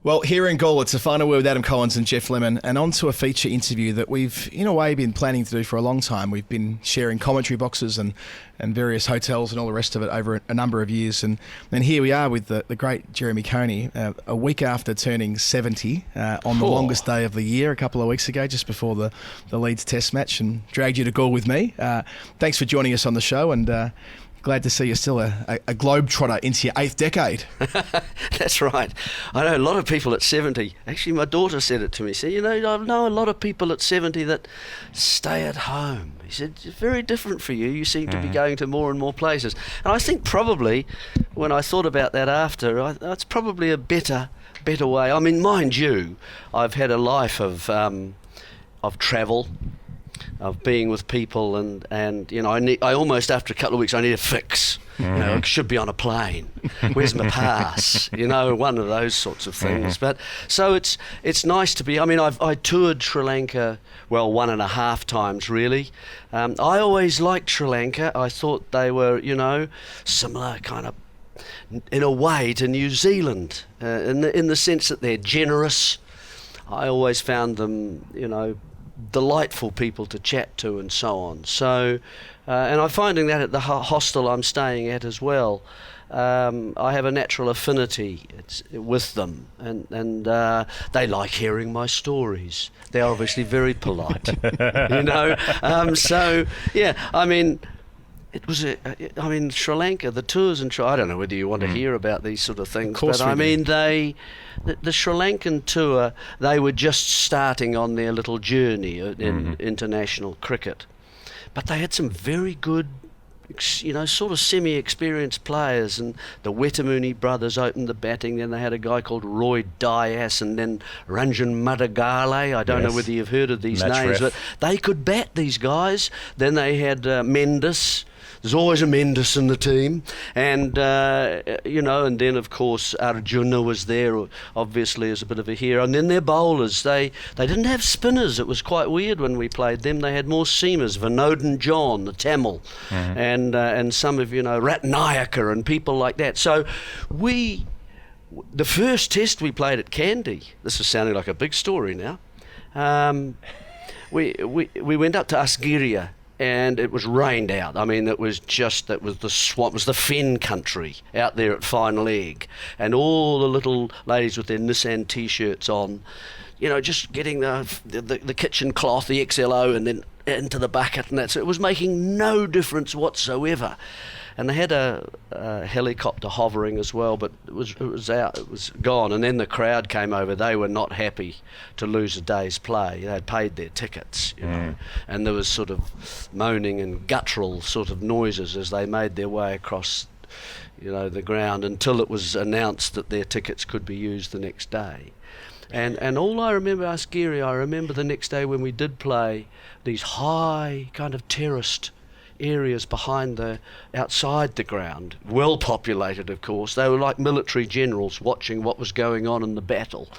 Well, here in Gaul, it's a final word with Adam Collins and Jeff Lemon, and on to a feature interview that we've, in a way, been planning to do for a long time. We've been sharing commentary boxes and various hotels and all the rest of it over a number of years. And here we are with the great Jeremy Coney, a week after turning 70, on the longest day of the year, a couple of weeks ago, just before the Leeds Test match, and dragged you to Gaul with me. Thanks for joining us on the show, and glad to see you're still a globetrotter into your 8th decade. That's right. I know a lot of people at 70. Actually, my daughter said it to me. She said, I know a lot of people at 70 that stay at home. He said, it's very different for you. You seem to be going to more and more places. And I think probably, when I thought about that after, it's probably a better way. I mean, mind you, I've had a life of travel, of being with people, and I almost, after a couple of weeks, I need a fix. I should be on a plane. Where's my pass? One of those sorts of things. But so it's nice to be. I mean, I toured Sri Lanka 1.5 times really. I always liked Sri Lanka. I thought they were similar kind of in a way to New Zealand, in the sense that they're generous. I always found them delightful people to chat to and so on. So, and I'm finding that at the hostel I'm staying at as well. I have a natural affinity with them, and they like hearing my stories. They're obviously very polite, So, yeah, I mean, it was Sri Lanka, the tours and I don't know whether you want to hear about these sort of things, but I mean, the Sri Lankan tour, they were just starting on their little journey in international cricket, but they had some very good, sort of semi-experienced players, and the Wetamuni brothers opened the batting. Then they had a guy called Roy Dias, and then Ranjan Madagale. I don't know whether you've heard of these names, but they could bat, these guys. Then they had Mendes. There's always a Mendes in the team, and and then of course Arjuna was there, obviously as a bit of a hero. And then their bowlers, they didn't have spinners. It was quite weird when we played them. They had more seamers, Vinodan John, the Tamil, and some of Ratnayaka and people like that. So the first test we played at Kandy. This is sounding like a big story now. We went up to Asgiria. And it was rained out. I mean, that was the swamp, it was the fen country out there at fine leg. And all the little ladies with their Nissan T-shirts on, just getting the kitchen cloth, the XLO, and then into the bucket and that. So it was making no difference whatsoever. And they had a helicopter hovering as well, but it was out, it was gone. And then the crowd came over. They were not happy to lose a day's play. They had paid their tickets, and there was sort of moaning and guttural sort of noises as they made their way across, the ground, until it was announced that their tickets could be used the next day. And all I remember, Asgiria, I remember the next day when we did play these high kind of terraced areas outside the ground, well populated of course. They were like military generals watching what was going on in the battle,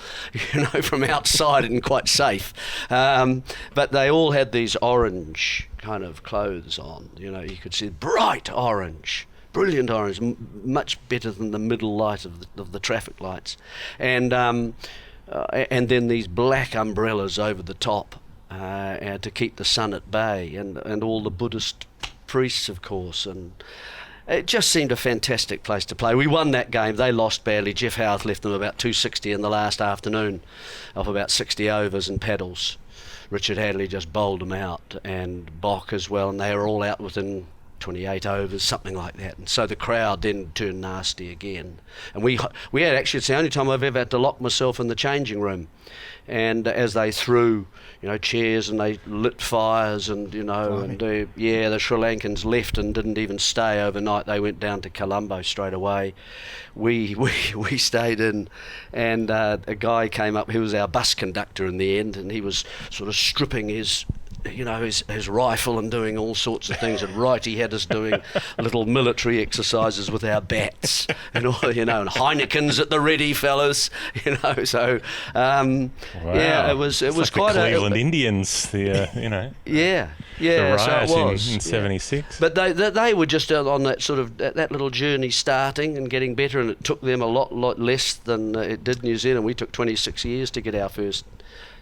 from outside and quite safe. But they all had these orange kind of clothes on, you could see bright orange, brilliant orange, much better than the middle light of the traffic lights. And then these black umbrellas over the top, to keep the sun at bay, and all the Buddhist priests, of course, and it just seemed a fantastic place to play. We won that game. They lost badly. Jeff Howarth left them about 260 in the last afternoon off about 60 overs and paddles. Richard Hadley just bowled them out, and Bock as well, and they were all out within 28 overs, something like that. And so the crowd then turned nasty again. And we had actually, it's the only time I've ever had to lock myself in the changing room. And as they threw, chairs, and they lit fires, and the Sri Lankans left and didn't even stay overnight. They went down to Colombo straight away. We stayed in, and a guy came up. He was our bus conductor in the end, and he was sort of stripping his his rifle and doing all sorts of things, and he had us doing little military exercises with our bats, and and Heineken's at the ready, fellas, So Wow. yeah, it was like quite the Cleveland Indians, yeah, the so riot it was in '76. But they were just on that sort of that little journey, starting and getting better, and it took them a lot less than it did New Zealand. We took 26 years to get our first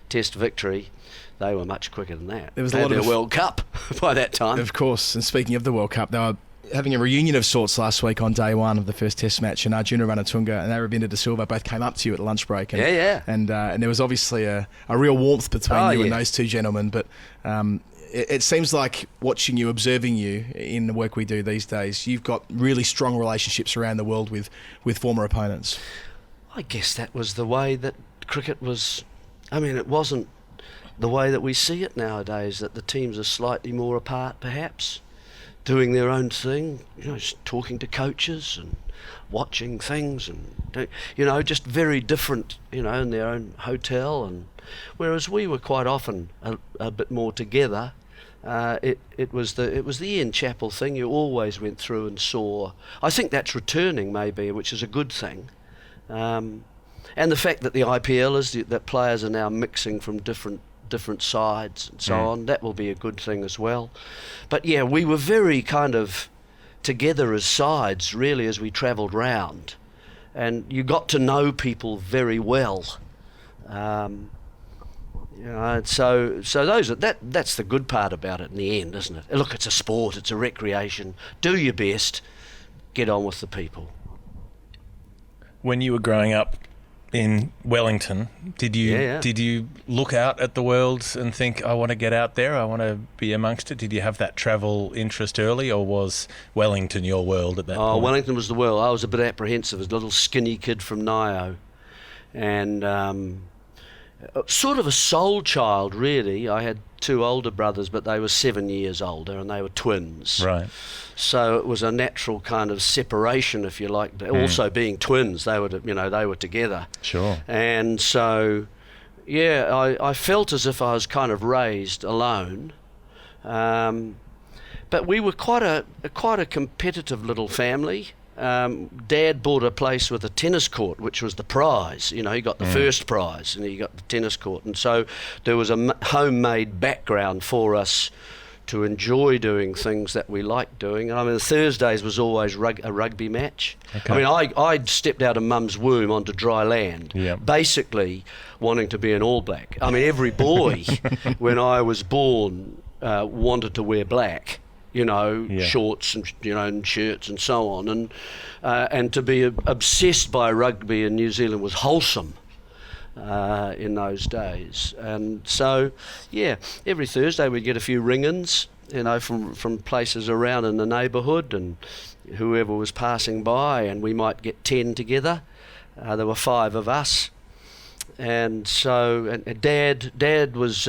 Test victory. They were much quicker than that. There was they a had lot their of World Cup by that time. Of course. And speaking of the World Cup, they were having a reunion of sorts last week on day one of the first Test match, and Arjuna Ranatunga and Aravinda De Silva both came up to you at lunch break. And, yeah. And there was obviously a real warmth between you and yeah. those two gentlemen. But it seems like watching you, observing you in the work we do these days, you've got really strong relationships around the world with former opponents. I guess that was the way that cricket was. I mean, it wasn't the way that we see it nowadays, that the teams are slightly more apart, perhaps, doing their own thing, just talking to coaches and watching things, and just very different, in their own hotel. And whereas we were quite often a bit more together, it was the Ian Chappell thing. You always went through and saw. I think that's returning, maybe, which is a good thing. And the fact that the IPL is that players are now mixing from different sides and so on, that will be a good thing as well. But yeah, we were very kind of together as sides, really, as we travelled round, and you got to know people very well. So that's the good part about it in the end, isn't it? Look, it's a sport, it's a recreation. Do your best, get on with the people. When you were growing up in Wellington, did you look out at the world and think, I want to get out there, I want to be amongst it? Did you have that travel interest early, or was Wellington your world at that point? Wellington was the world. I was a bit apprehensive as a little skinny kid from Nio, and sort of a soul child, really. I had two older brothers, but they were 7 years older, and they were twins. Right. So it was a natural kind of separation, if you like. Also being twins, they were together. Sure. And so, yeah, I felt as if I was kind of raised alone. But we were quite a competitive little family. Dad bought a place with a tennis court, which was the prize. He got the first prize, and he got the tennis court. And so there was a homemade background for us to enjoy doing things that we liked doing. And I mean, Thursdays was always a rugby match. Okay. I mean, I stepped out of Mum's womb onto dry land, basically wanting to be an All Black. I mean, every boy, when I was born, wanted to wear black. Shorts and shirts and so on, and to be obsessed by rugby in New Zealand was wholesome in those days. And so, yeah, every Thursday we'd get a few ring-ins, from places around in the neighbourhood, and whoever was passing by, and we might get 10 together. There were 5 of us, and so Dad was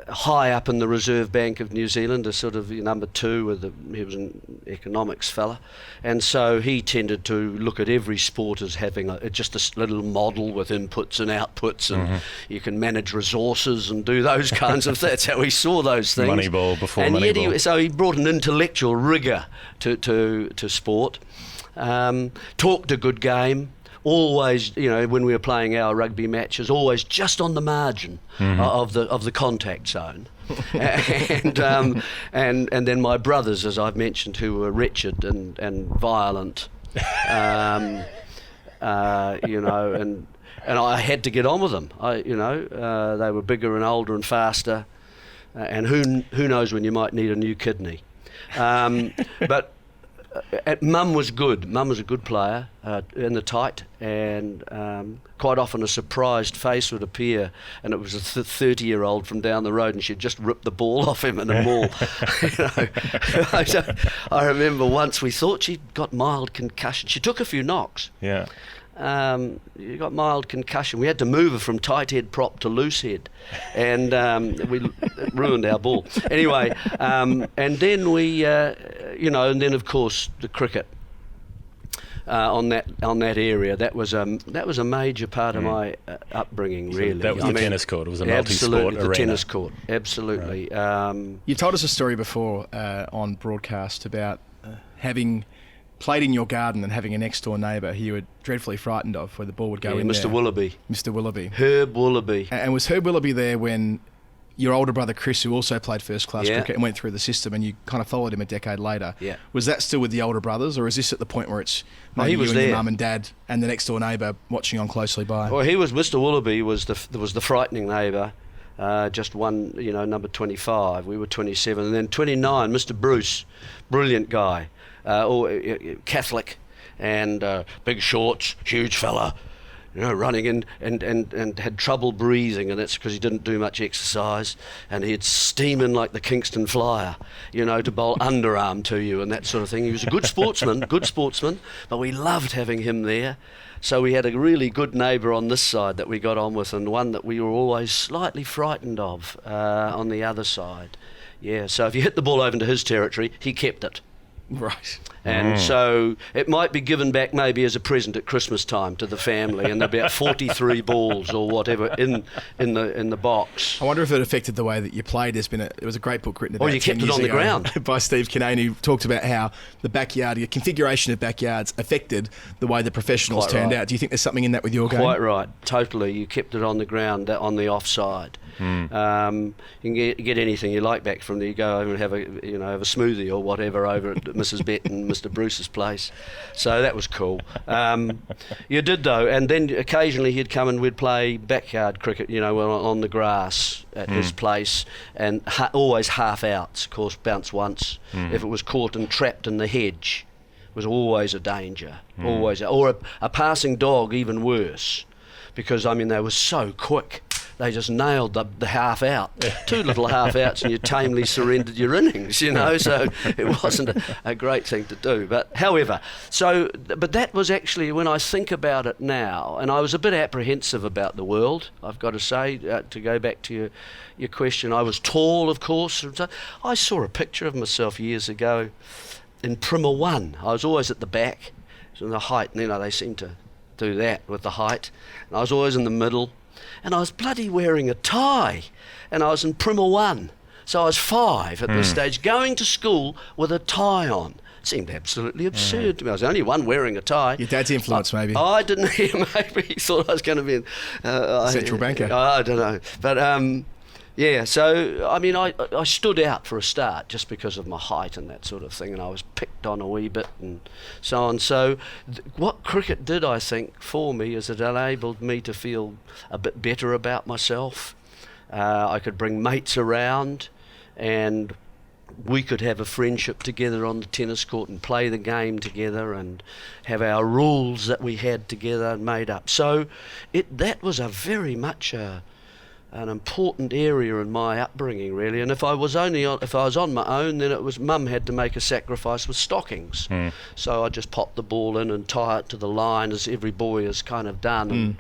high up in the Reserve Bank of New Zealand, a sort of number 2 he was an economics fella, and so he tended to look at every sport as having just a little model with inputs and outputs, and you can manage resources and do those kinds of things. That's how he saw those things. Moneyball before and Moneyball. Yet so he brought an intellectual rigour to sport. Talked a good game. Always, when we were playing our rugby matches, always just on the margin of the contact zone, and then my brothers, as I've mentioned, who were wretched and violent, and I had to get on with them. They were bigger and older and faster, and who knows when you might need a new kidney, but. Mum was good. Mum was a good player in the tight, and quite often a surprised face would appear, and it was a 30-year-old from down the road, and she'd just rip the ball off him in a maul. I remember once we thought she'd got mild concussion. She took a few knocks. Yeah. You got mild concussion. We had to move her from tight head prop to loose head, and we ruined our ball. Anyway, and then we, and then of course the cricket. on that area. That was a major part of my upbringing, really. That was the tennis court. It was a multi-sport arena. Absolutely, the tennis court. Absolutely. Right. You told us a story before on broadcast about having played in your garden and having a next door neighbour who you were dreadfully frightened of, where the ball would go in Mr. there. Willoughby. Mr. Willoughby. Herb Willoughby. And was Herb Willoughby there when your older brother Chris, who also played first-class cricket and went through the system, and you kind of followed him a decade later? Yeah. Was that still with the older brothers, or is this at the point where it's maybe you and your mum and dad and the next door neighbour watching on closely by? Well, Mr. Willoughby was the frightening neighbour. Just one, number 25. We were 27, and then 29. Mr. Bruce, brilliant guy, Catholic, and big shorts, huge fella, running in and had trouble breathing, and that's because he didn't do much exercise, and he'd steam in like the Kingston Flyer, to bowl underarm to you and that sort of thing. He was a good sportsman, but we loved having him there. So we had a really good neighbour on this side that we got on with, and one that we were always slightly frightened of on the other side. Yeah, so if you hit the ball over into his territory, he kept it. Right. And so it might be given back maybe as a present at Christmas time to the family, and there'll be about 43 balls or whatever in the box. I wonder if it affected the way that you played. There was a great book written about you kept it on the ground by Steve Coney, who talked about how the configuration of backyards affected the way the professionals turned out. Do you think there's something in that with your game? Quite right, totally. You kept it on the ground, on the offside. You can get anything you like back from there. You go over and have a smoothie or whatever over at Mrs. Bett and Mr. Bruce's place. So that was cool. You did though, and then occasionally he'd come and we'd play backyard cricket, on the grass at his place, and always half outs. Of course, bounce once. If it was caught and trapped in the hedge, it was always a danger. Always, or a passing dog, even worse, because they were so quick. They just nailed the half out. 2 little half outs and you tamely surrendered your innings, so it wasn't a great thing to do. But however, but that was actually, when I think about it now, and I was a bit apprehensive about the world, I've got to say, to go back to your question. I was tall, of course. I saw a picture of myself years ago in Primer 1. I was always at the back, so the height, they seem to do that with the height. And I was always in the middle. And I was bloody wearing a tie, and I was in Primer 1. So I was 5 at this stage, going to school with a tie on. It seemed absolutely absurd to me. I was the only one wearing a tie. Your dad's influence, maybe? I didn't hear, maybe. He thought I was going to be central banker. I don't know. But, so, I stood out for a start just because of my height and that sort of thing, and I was picked on a wee bit and so on. So what cricket did, I think, for me is it enabled me to feel a bit better about myself. I could bring mates around and we could have a friendship together on the tennis court and play the game together and have our rules that we had together and made up. So that was a very much an important area in my upbringing, really. And if I was on my own, then it was Mum had to make a sacrifice with stockings. So I just pop the ball in and tie it to the line, as every boy has kind of done,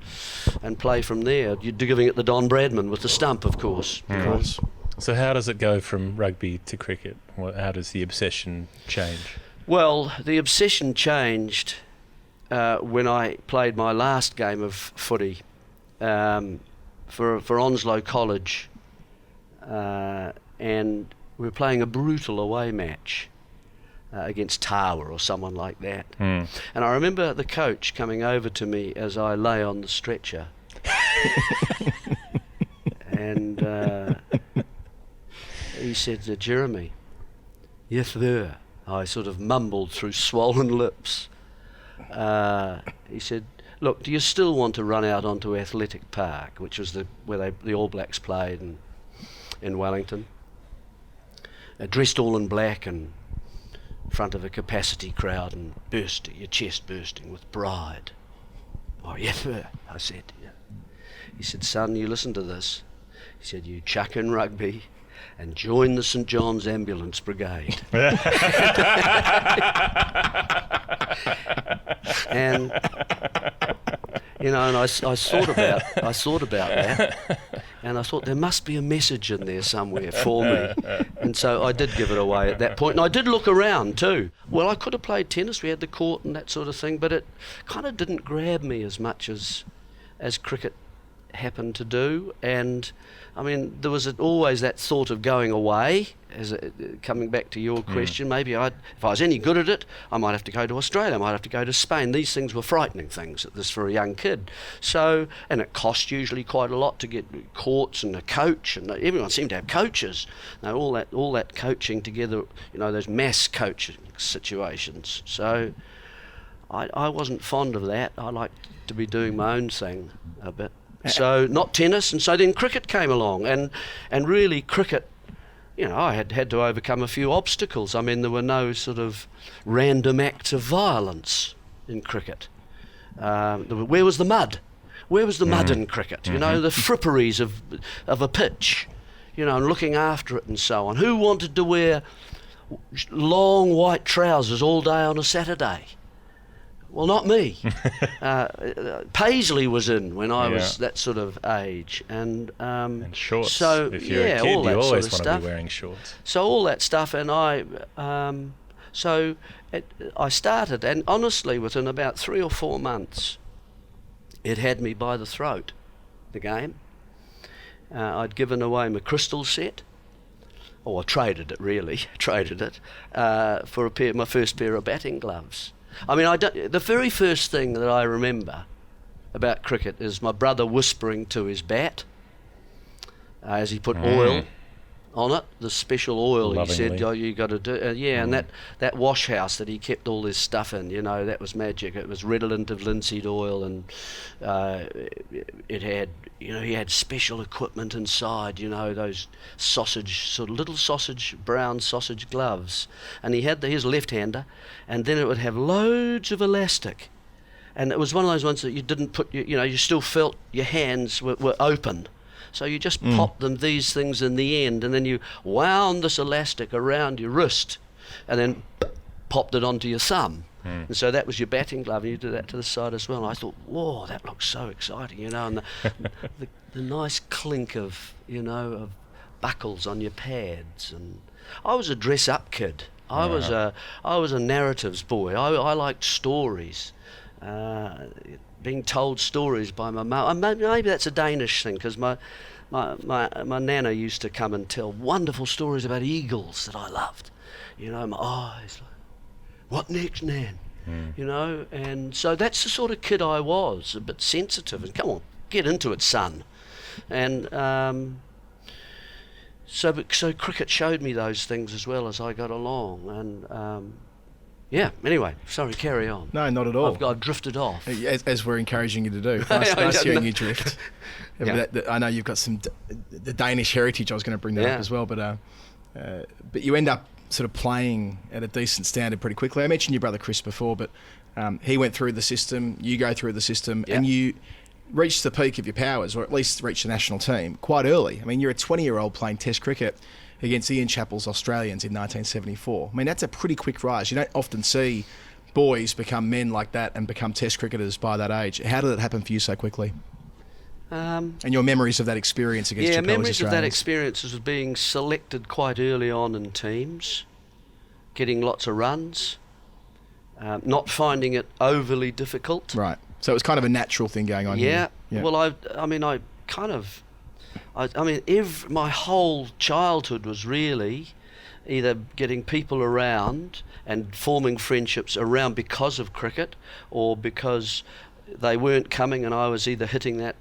and play from there. You're giving it the Don Bradman with the stump, of course. So how does it go from rugby to cricket? How does the obsession change? Well, the obsession changed when I played my last game of footy. For Onslow College, and we were playing a brutal away match against Tawa or someone like that. And I remember the coach coming over to me as I lay on the stretcher, and he said, "Jeremy." "Yes, sir." I sort of mumbled through swollen lips. He said, "Look, do you still want to run out onto Athletic Park," which was where the All Blacks played in Wellington, dressed all in black and in front of a capacity crowd and your chest bursting with pride? "Oh, yes, sir," I said. Yeah. He said, "Son, you listen to this." He said, "You chuck in rugby and join the St John's Ambulance Brigade." And and I thought about that, And I thought there must be a message in there somewhere for me. And so I did give it away at that point. And I did look around too. Well, I could have played tennis. We had the court and that sort of thing, but it kind of didn't grab me as much as cricket happened to do. And I mean, there was always that thought of going away. Coming back to your question, maybe if I was any good at it, I might have to go to Australia, I might have to go to Spain. These things were frightening things for a young kid. So, and it cost usually quite a lot to get courts and a coach, and everyone seemed to have coaches. Now all that coaching together, those mass coaching situations. So I wasn't fond of that. I liked to be doing my own thing a bit. So not tennis, and so then cricket came along, and really cricket, I had to overcome a few obstacles. I mean, there were no sort of random acts of violence in cricket. Where was the mud? Where was the mud in cricket? The fripperies of a pitch, and looking after it and so on. Who wanted to wear long white trousers all day on a Saturday? Well, not me. Paisley was in when I was that sort of age, and shorts. So if you're a kid, all that you always sort of want stuff. to be wearing shorts. So all that stuff, and I started, and honestly, within about 3 or 4 months, it had me by the throat. The game. I'd given away my crystal set. Or I traded it for my first pair of batting gloves. I mean, the very first thing that I remember about cricket is my brother whispering to his bat as he put oil on it, the special oil. Lovingly. He said, "Oh, you got to do." And that wash house that he kept all this stuff in, that was magic. It was redolent of linseed oil, and it had, he had special equipment inside. Those brown sausage gloves, and he had his left-hander, and then it would have loads of elastic, and it was one of those ones that you didn't put, you still felt your hands were open. So you just popped these things in the end, and then you wound this elastic around your wrist, and then popped it onto your thumb. And so that was your batting glove, and you did that to the side as well. And I thought, whoa, that looks so exciting, and the nice clink of, of buckles on your pads. And I was a dress-up kid. I was a narratives boy. I liked stories. Being told stories by my mum. Maybe that's a Danish thing, because my nana used to come and tell wonderful stories about eagles that I loved. My eyes, like, what next, Nan? And so that's the sort of kid I was, a bit sensitive, and come on, get into it, son. And so cricket showed me those things as well as I got along, and anyway, sorry, carry on. No, not at all. I've drifted off. As we're encouraging you to do. Nice hearing you drift. I know you've got the Danish heritage. I was going to bring that up as well, but you end up sort of playing at a decent standard pretty quickly. I mentioned your brother Chris before, but he went through the system, you go through the system, and you reached the peak of your powers, or at least reached the national team quite early. I mean, you're a 20-year-old playing Test cricket against Ian Chappell's Australians in 1974. I mean, that's a pretty quick rise. You don't often see boys become men like that and become Test cricketers by that age. How did it happen for you so quickly? And your memories of that experience against Chappell's memories Australians? of that experience was being selected quite early on in teams, getting lots of runs, not finding it overly difficult. Right. So it was kind of a natural thing going on here. Yeah. Well, my whole childhood was really either getting people around and forming friendships around because of cricket, or because they weren't coming and I was either hitting that,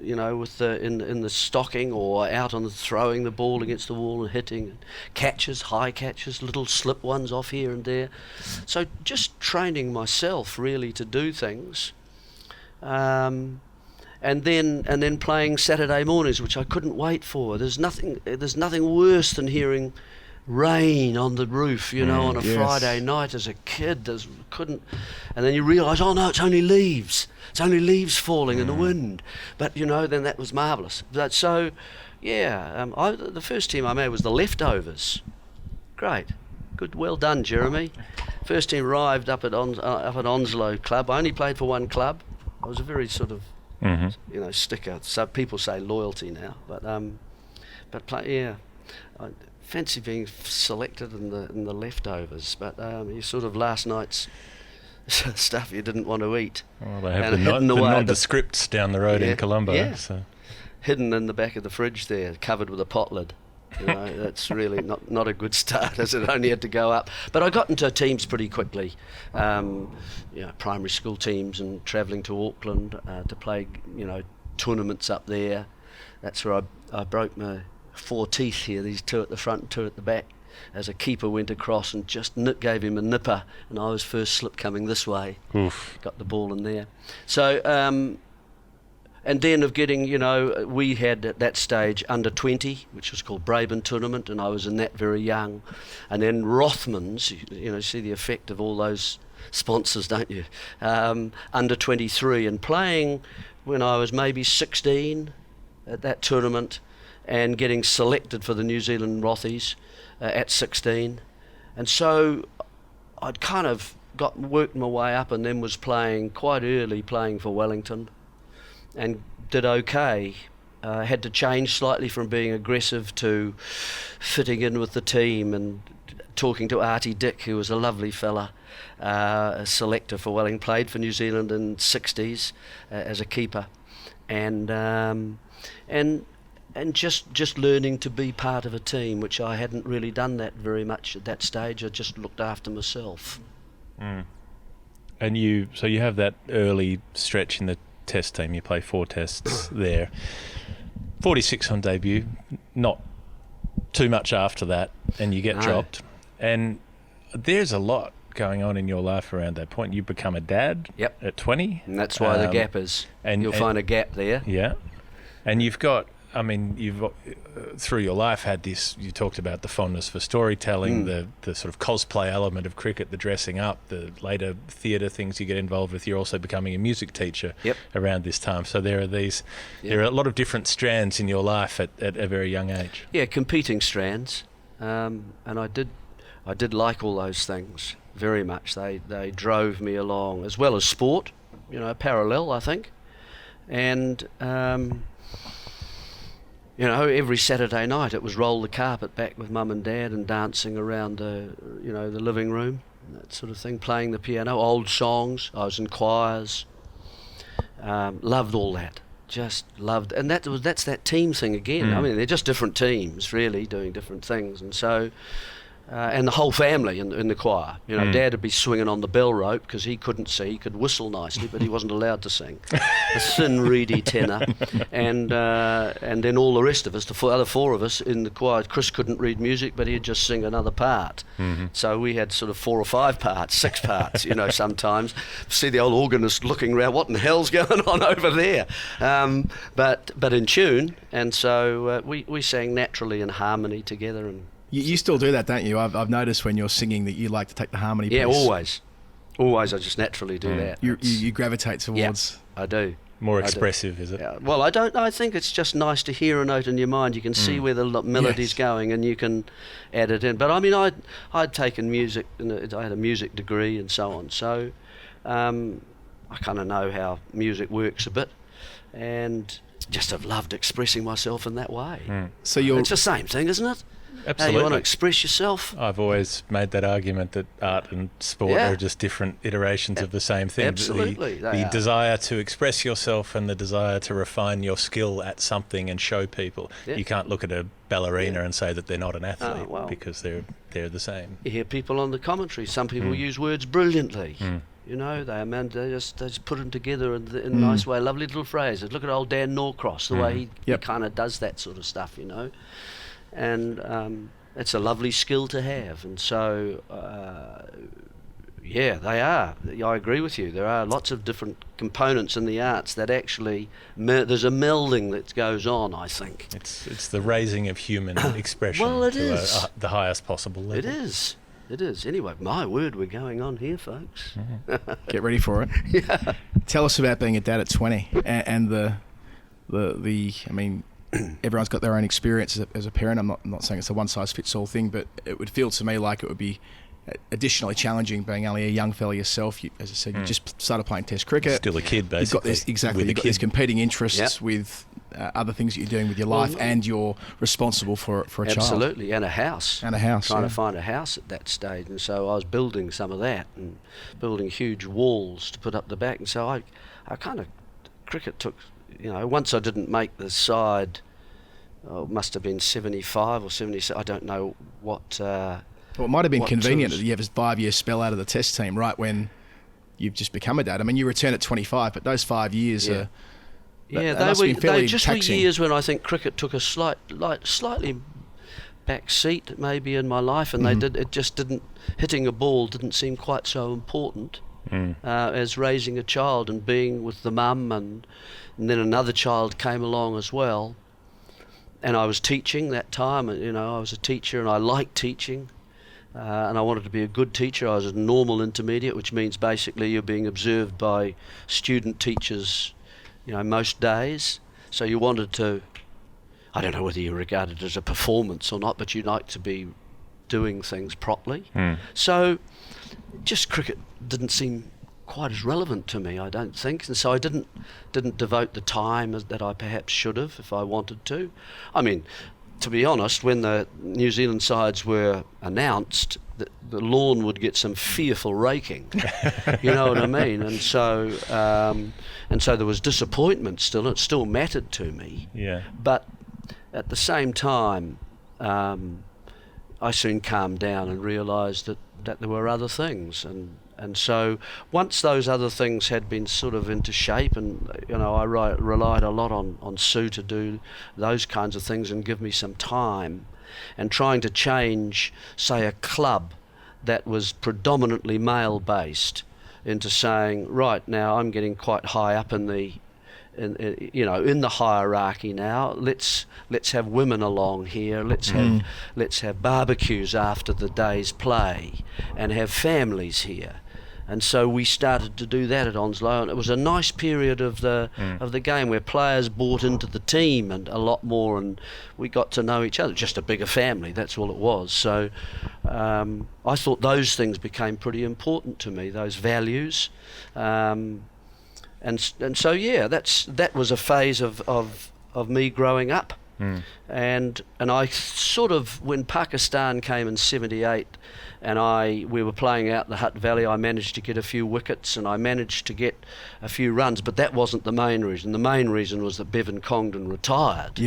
with in the stocking, or out on throwing the ball against the wall and hitting catches, high catches, little slip ones off here and there. So just training myself really to do things. And then playing Saturday mornings, which I couldn't wait for. There's nothing worse than hearing rain on the roof, on a Friday night as a kid. And then you realise, oh no, it's only leaves. It's only leaves falling in the wind. But then that was marvellous. The first team I made was the Leftovers. Great, good, well done, Jeremy. First team arrived up at Onslow Club. I only played for one club. I was a very sort of You know, sticker. So people say loyalty now, but I fancy being selected in the leftovers. But you sort of last night's stuff you didn't want to eat. Well, they have the nondescripts down the road in Colombo. Yeah. So. Hidden in the back of the fridge there, covered with a pot lid. You know, that's really not a good start, as it only had to go up. But I got into teams pretty quickly, primary school teams, and travelling to Auckland to play, tournaments up there. That's where I broke my 4 teeth here, these 2 at the front and 2 at the back, as a keeper went across and just gave him a nipper, and I was first slip coming this way. Oof. Got the ball in there. So... and then of getting, we had at that stage under 20, which was called Braben Tournament, and I was in that very young. And then Rothmans, see the effect of all those sponsors, don't you? Under 23, and playing when I was maybe 16 at that tournament, and getting selected for the New Zealand Rothies at 16. And so I'd kind of worked my way up, and then was playing quite early, playing for Wellington. And did okay. Had to change slightly from being aggressive to fitting in with the team, and talking to Artie Dick, who was a lovely fella, a selector for Wellington, played for New Zealand in 60s as a keeper, and just learning to be part of a team, which I hadn't really done that very much at that stage. I just looked after myself. Mm. And you have that early stretch in the Test team. You play 4 tests there. 46 on debut, not too much after that, and you get dropped. And there's a lot going on in your life around that point. You become a dad at 20. And that's why the gap is. And you'll find a gap there. Yeah. And you've through your life had this, you talked about the fondness for storytelling, the sort of cosplay element of cricket, the dressing up, the later theatre things you get involved with. You're also becoming a music teacher around this time. So there are a lot of different strands in your life at a very young age. Yeah, competing strands. And I did like all those things very much. They drove me along, as well as sport, parallel, I think. And... every Saturday night it was roll the carpet back with Mum and Dad, and dancing around the living room, that sort of thing, playing the piano, old songs. I was in choirs. Loved all that. Just loved, and that's that team thing again. I mean, they're just different teams, really, doing different things, and so. And the whole family in the choir. Dad would be swinging on the bell rope because he couldn't see. He could whistle nicely, but he wasn't allowed to sing. A thin, reedy tenor. And then all the rest of us, the other 4 of us in the choir, Chris couldn't read music, but he'd just sing another part. Mm-hmm. So we had sort of 4 or 5 parts, 6 parts, sometimes. See the old organist looking around, what in the hell's going on over there? But in tune. And so we sang naturally in harmony together. And you still do that, don't you? I've noticed when you're singing that you like to take the harmony piece. Yeah, always. I just naturally do that. You gravitate towards... Yeah, I do. More expressive, is it? Yeah. Well, I think it's just nice to hear a note in your mind. You can see where the melody's going, and you can add it in. But I mean, I'd taken music, I had a music degree and so on. So I kind of know how music works a bit, and just have loved expressing myself in that way. So it's the same thing, isn't it? Absolutely. How you want to express yourself. I've always made that argument that art and sport are just different iterations of the same thing. Absolutely. The desire to express yourself and the desire to refine your skill at something and show people. Yeah. You can't look at a ballerina and say that they're not an athlete because they're the same. You hear people on the commentary. Some people use words brilliantly. They just put them together in a nice way. Lovely little phrases. Look at old Dan Norcross, the way he kind of does that sort of stuff, And it's a lovely skill to have. And so, they are. I agree with you. There are lots of different components in the arts that actually, there's a melding that goes on, I think. It's the raising of human expression to the highest possible level. It is. Anyway, my word, we're going on here, folks. Get ready for it. Yeah. Tell us about being a dad at 20 and the I mean, everyone's got their own experience as a parent. I'm not saying it's a one-size-fits-all thing, but it would feel to me like it would be additionally challenging being only a young fella yourself. As I said, you just started playing Test cricket. Still a kid, basically. You've got these competing interests with other things that you're doing with your life, and you're responsible for a child. Absolutely, and a house. Trying to find a house at that stage. And so I was building some of that and building huge walls to put up the back. And so I kind of, cricket took, once I didn't make the side, it must have been 75 or 76, I don't know what... Well, it might have been convenient that you have a 5-year spell out of the Test team right when you've just become a dad. I mean, you return at 25, but those 5 years are... Yeah, they just were years when I think cricket took a slightly back seat maybe in my life, and hitting a ball didn't seem quite so important as raising a child and being with the mum, and then another child came along as well. And I was teaching that time, and I was a teacher and I liked teaching. And I wanted to be a good teacher. I was a normal intermediate, which means basically you're being observed by student teachers, most days. So you wanted to, I don't know whether you regard it as a performance or not, but you like to be doing things properly. So just cricket didn't seem quite as relevant to me, I don't think, and so I didn't devote the time that I perhaps should have if I wanted to. I mean, to be honest, when the New Zealand sides were announced, the lawn would get some fearful raking. You know what I mean? And so there was disappointment still. It still mattered to me. Yeah. But at the same time, I soon calmed down and realised that there were other things, and so once those other things had been sort of into shape, and I relied a lot on Sue to do those kinds of things and give me some time, and trying to change, say, a club that was predominantly male based into saying, right, now I'm getting quite high up in the hierarchy now. Let's have women along here. Let's have barbecues after the day's play, and have families here. And so we started to do that at Onslow, and it was a nice period of the game where players bought into the team and a lot more, and we got to know each other. Just a bigger family, that's all it was. So I thought those things became pretty important to me, those values. And so that was a phase of me growing up. And I sort of, when Pakistan came in 78 and we were playing out the Hutt Valley, I managed to get a few wickets and I managed to get a few runs, but that wasn't the main reason. The main reason was that Bevan Congdon retired.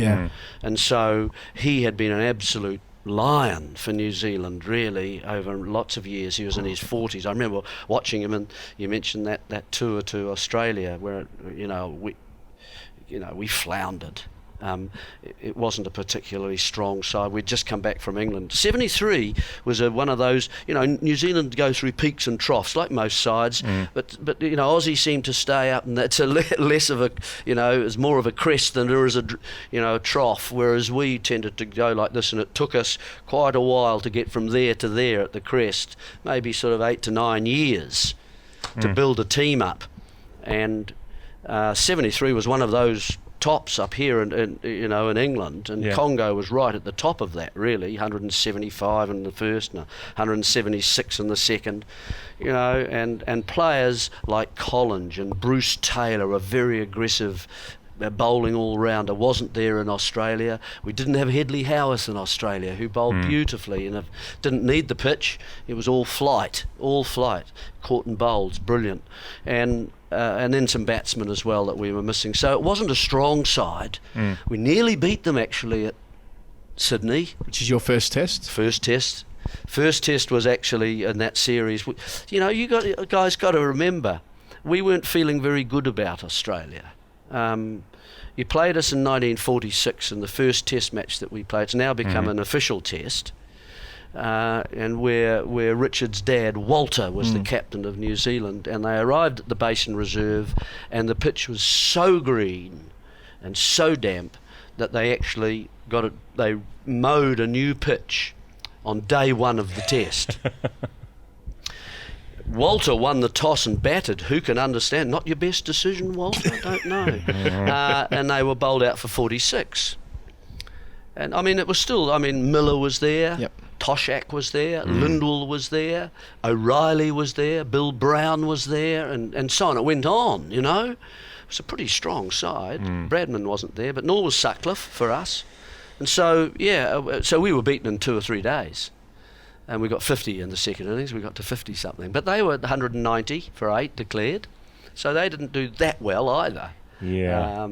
And so he had been an absolute lion for New Zealand, really, over lots of years. He was in his 40s. I remember watching him, and you mentioned that tour to Australia where we floundered. It wasn't a particularly strong side. We'd just come back from England. 73 was one of those, New Zealand go through peaks and troughs like most sides, but Aussie seemed to stay up, and that's less of a, it's more of a crest than there is a trough, whereas we tended to go like this, and it took us quite a while to get from there to there at the crest, maybe sort of 8 to 9 years to build a team up. And 73 was one of those tops up here in England, and Congo was right at the top of that, really. 175 in the first and 176 in the second, and players like Collins and Bruce Taylor, a very aggressive bowling all-rounder, wasn't there in Australia. We didn't have Headley Howarth in Australia, who bowled beautifully and didn't need the pitch. It was all flight, caught and bowled, brilliant. And then some batsmen as well that we were missing. So it wasn't a strong side. We nearly beat them actually at Sydney. Which is your first test? First test was actually in that series. You guys got to remember, we weren't feeling very good about Australia. You played us in 1946 in the first test match that we played. It's now become an official test. And where Richard's dad, Walter, was the captain of New Zealand, and they arrived at the Basin Reserve, and the pitch was so green and so damp that they actually they mowed a new pitch on day one of the test. Walter won the toss and batted. Who can understand? Not your best decision, Walter? I don't know. And they were bowled out for 46. And it was still, Miller was there. Yep. Toshak was there, Lindwall was there, O'Reilly was there, Bill Brown was there, and so on. It went on, you know. It was a pretty strong side. Bradman wasn't there, but nor was Sutcliffe for us. And so, so we were beaten in 2 or 3 days. And we got 50 in the second innings. We got to 50-something. But they were 190 for 8 declared. So they didn't do that well either. Yeah.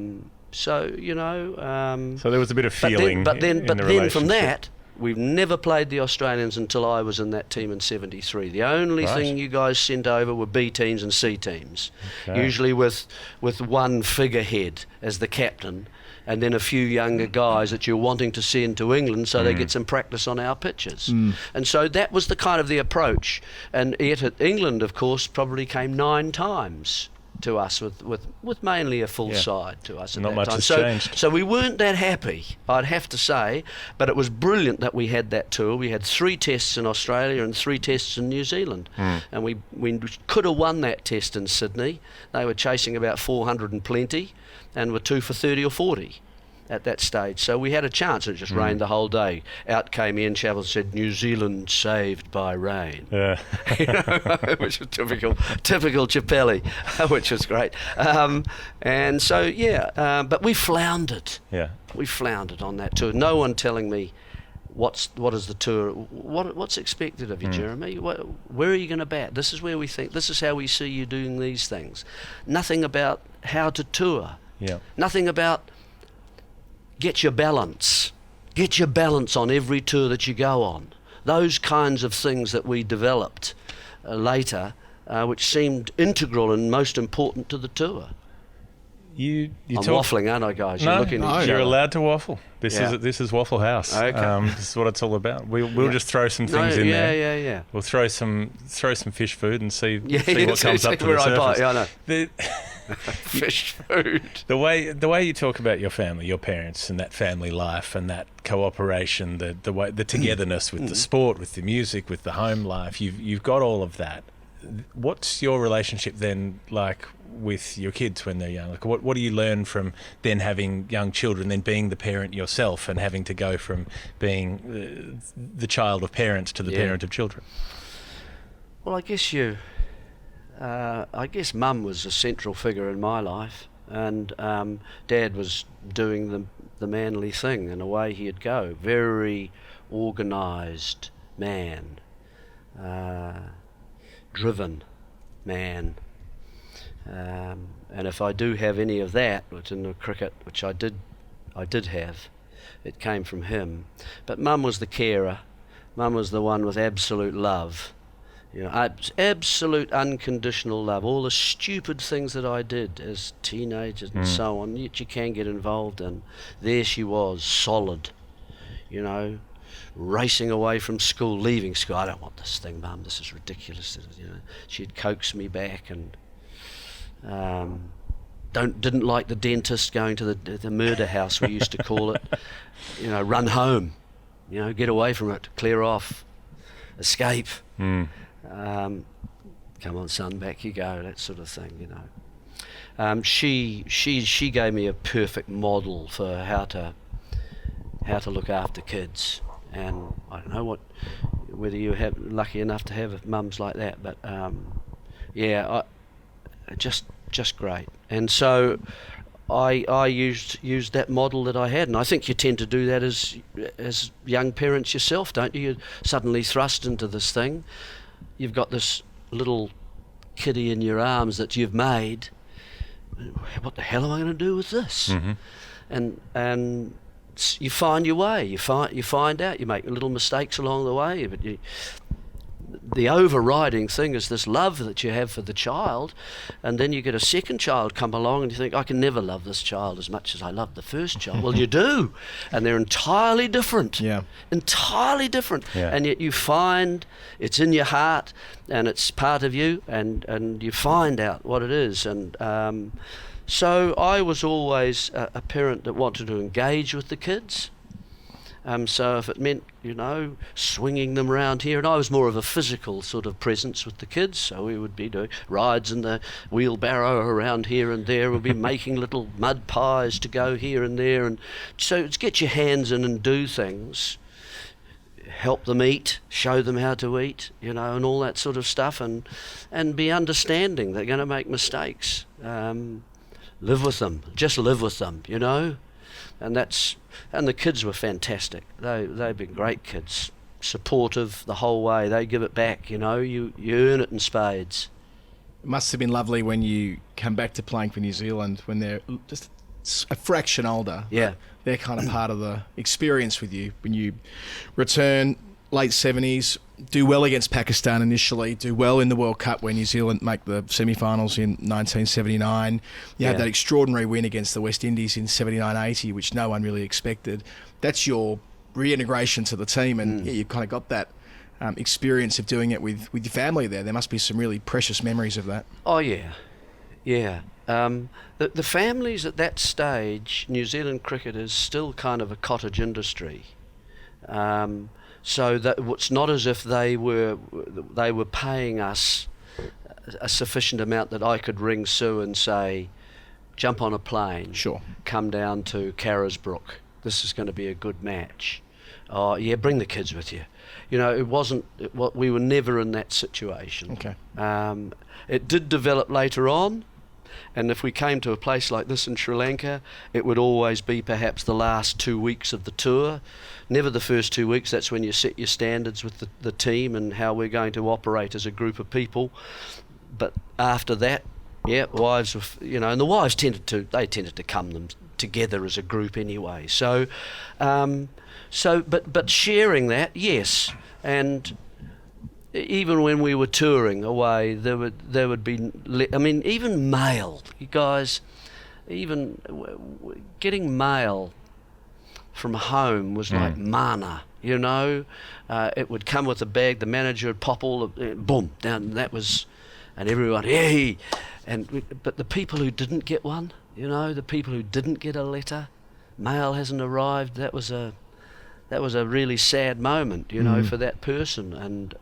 So, you know... so there was a bit of feeling But then from relationship. that, we've never played the Australians until I was in that team in 73. The only thing you guys sent over were B teams and C teams, usually with one figurehead as the captain, and then a few younger guys that you're wanting to send to England so they get some practice on our pitches. And so that was the kind of the approach. And yet at England, of course, probably came 9 times to us with mainly a full side to us at Not that much time. has changed. So we weren't that happy, I'd have to say, but it was brilliant that we had that tour. We had 3 tests in Australia and 3 tests in New Zealand, and we could have won that test in Sydney. They were chasing about 400 and plenty, and were 2 for 30 or 40 at that stage. So we had a chance. It just rained the whole day. Out came Ian Chappell and said, "New Zealand saved by rain." Yeah. You know, which was typical Chappelli, which was great. And so, but we floundered. Yeah. We floundered on that tour. No one telling me what is the tour, what's expected of you, Jeremy? Where are you going to bat? This is where we think, this is how we see you doing these things. Nothing about how to tour. Yeah. Nothing about get your balance on every tour that you go on. Those kinds of things that we developed later, which seemed integral and most important to the tour. I'm waffling, aren't I, guys? No, You're looking at each you're other. allowed to waffle. This is Waffle House. Okay. This is what it's all about. We'll just throw some things in there. Yeah. We'll throw some fish food and see what comes up to the surface. I know. The, Fish food. the way you talk about your family, your parents, and that family life, and that cooperation, the togetherness with the sport, with the music, with the home life, you've got all of that. What's your relationship then like with your kids when they're young? Like, what do you learn from then having young children, then being the parent yourself, and having to go from being the child of parents to the parent of children? Well, I guess Mum was a central figure in my life, and Dad was doing the manly thing, and away he'd go. Very organised man, driven man, and if I do have any of that, which in the cricket, which I did have, it came from him. But Mum was the carer. Mum was the one with absolute love. You know, absolute unconditional love. All the stupid things that I did as teenagers and so on, yet you can get involved in. There she was, solid, you know, racing away from school, leaving school. I don't want this thing, Mum. This is ridiculous. You know, she'd coax me back, and didn't like the dentist, going to the murder house, we used to call it. You know, run home. You know, get away from it, clear off, escape. Come on, son, back you go, that sort of thing, you know. She gave me a perfect model for how to look after kids, and I don't know whether you have lucky enough to have mums like that, but just great. And so I used that model that I had, and I think you tend to do that as young parents yourself, don't you? You're suddenly thrust into this thing. You've got this little kiddie in your arms that you've made. What the hell am I going to do with this? And you find your way. You find out. You make little mistakes along the way, but the overriding thing is this love that you have for the child, and then you get a second child come along and you think, I can never love this child as much as I loved the first child. Well, you do, and they're entirely different. Entirely different. And yet you find it's in your heart and it's part of you, and you find out what it is. And so I was always a parent that wanted to engage with the kids. So if it meant, you know, swinging them around here, and I was more of a physical sort of presence with the kids, so we would be doing rides in the wheelbarrow around here and there. We'd be making little mud pies to go here and there, and so it's get your hands in and do things. help them eat, show them how to eat, and all that sort of stuff, and be understanding. They're going to make mistakes. Live with them, just live with them, and the kids were fantastic. They've been great kids, supportive the whole way. They give it back, you earn it in spades. It must have been lovely when you come back to playing for New Zealand when they're just a fraction older. Yeah. They're kind of part of the experience with you. When you return, late 70s, do well against Pakistan initially, do well in the World Cup where New Zealand make the semi-finals in 1979. You have that extraordinary win against the West Indies in 79-80, which no one really expected. That's your reintegration to the team, and you've kind of got that experience of doing it with your family there. There must be some really precious memories of that. Oh, yeah. The families at that stage, New Zealand cricket is still kind of a cottage industry. So that it's not as if they were paying us a sufficient amount that I could ring Sue and say, jump on a plane, sure, come down to Carisbrook. This is going to be a good match. Oh yeah, bring the kids with you. It wasn't. We were never in that situation. Okay. It did develop later on. And if we came to a place like this in Sri Lanka, it would always be perhaps the last 2 weeks of the tour. Never the first 2 weeks. That's when you set your standards with the team and how we're going to operate as a group of people. But after that, wives, and the wives tended to come them together as a group anyway. So, but sharing that, yes, and even when we were touring away, there would be, even mail, you guys, even getting mail from home was like mana, it would come with a bag, the manager would pop all the, boom, down, and everyone, hey, but the people who didn't get one, the people who didn't get a letter, mail hasn't arrived, that was a really sad moment, for that person, and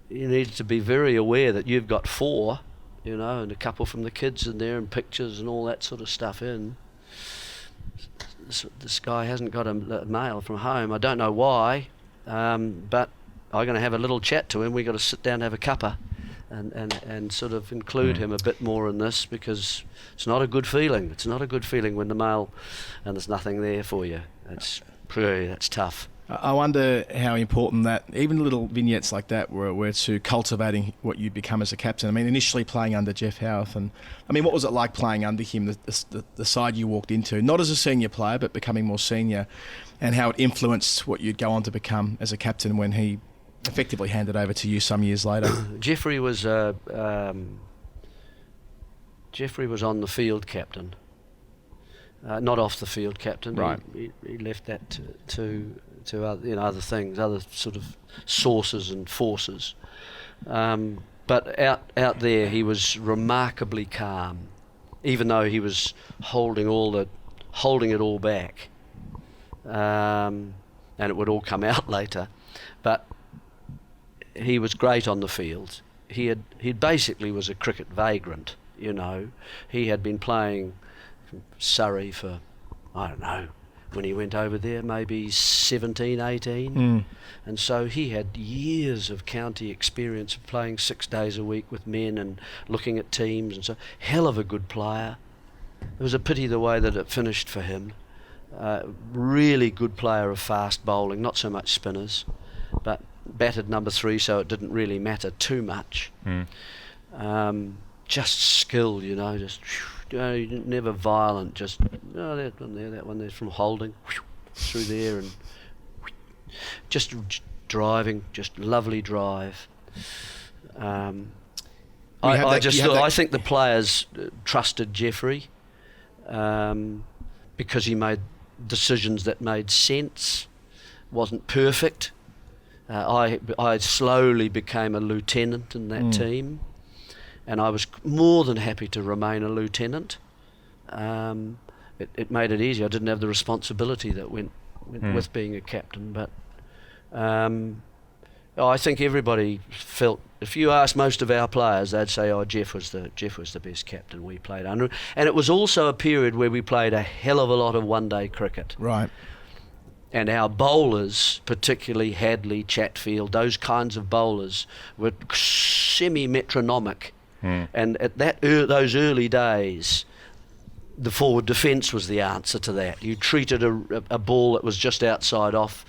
you need to be very aware that you've got 4, and a couple from the kids in there and pictures and all that sort of stuff in. This guy hasn't got a mail from home. I don't know why, but I'm going to have a little chat to him. We've got to sit down and have a cuppa and sort of include him a bit more in this, because it's not a good feeling. It's not a good feeling when the mail and there's nothing there for you. That's tough. I wonder how important that, even little vignettes like that, were to cultivating what you become as a captain. Initially playing under Jeff Howarth, and what was it like playing under him, the side you walked into, not as a senior player, but becoming more senior, and how it influenced what you'd go on to become as a captain when he effectively handed over to you some years later? Jeffrey was on the field captain. Not off the field captain. Right. He left that to other things, other sort of sources and forces. But out there, he was remarkably calm, even though he was holding it all back, and it would all come out later. But he was great on the field. He basically was a cricket vagrant. He had been playing from Surrey for, I don't know, when he went over there, maybe 17, 18. And so he had years of county experience of playing 6 days a week with men and looking at teams, and so hell of a good player. It was a pity the way that it finished for him. Really good player of fast bowling, not so much spinners, but batted number 3, so it didn't really matter too much. Just skill, just never violent, just that one there's from holding through there, and just driving, just lovely drive. I think the players trusted Jeffrey because he made decisions that made sense. Wasn't perfect. I slowly became a lieutenant in that team, and I was more than happy to remain a lieutenant. It made it easy. I didn't have the responsibility that went with being a captain. But I think everybody felt. If you ask most of our players, they'd say, "Oh, Jeff was the best captain we played under." And it was also a period where we played a hell of a lot of one-day cricket. Right. And our bowlers, particularly Hadley, Chatfield, those kinds of bowlers, were semi-metronomic. And at those early days, the forward defence was the answer to that. You treated a ball that was just outside off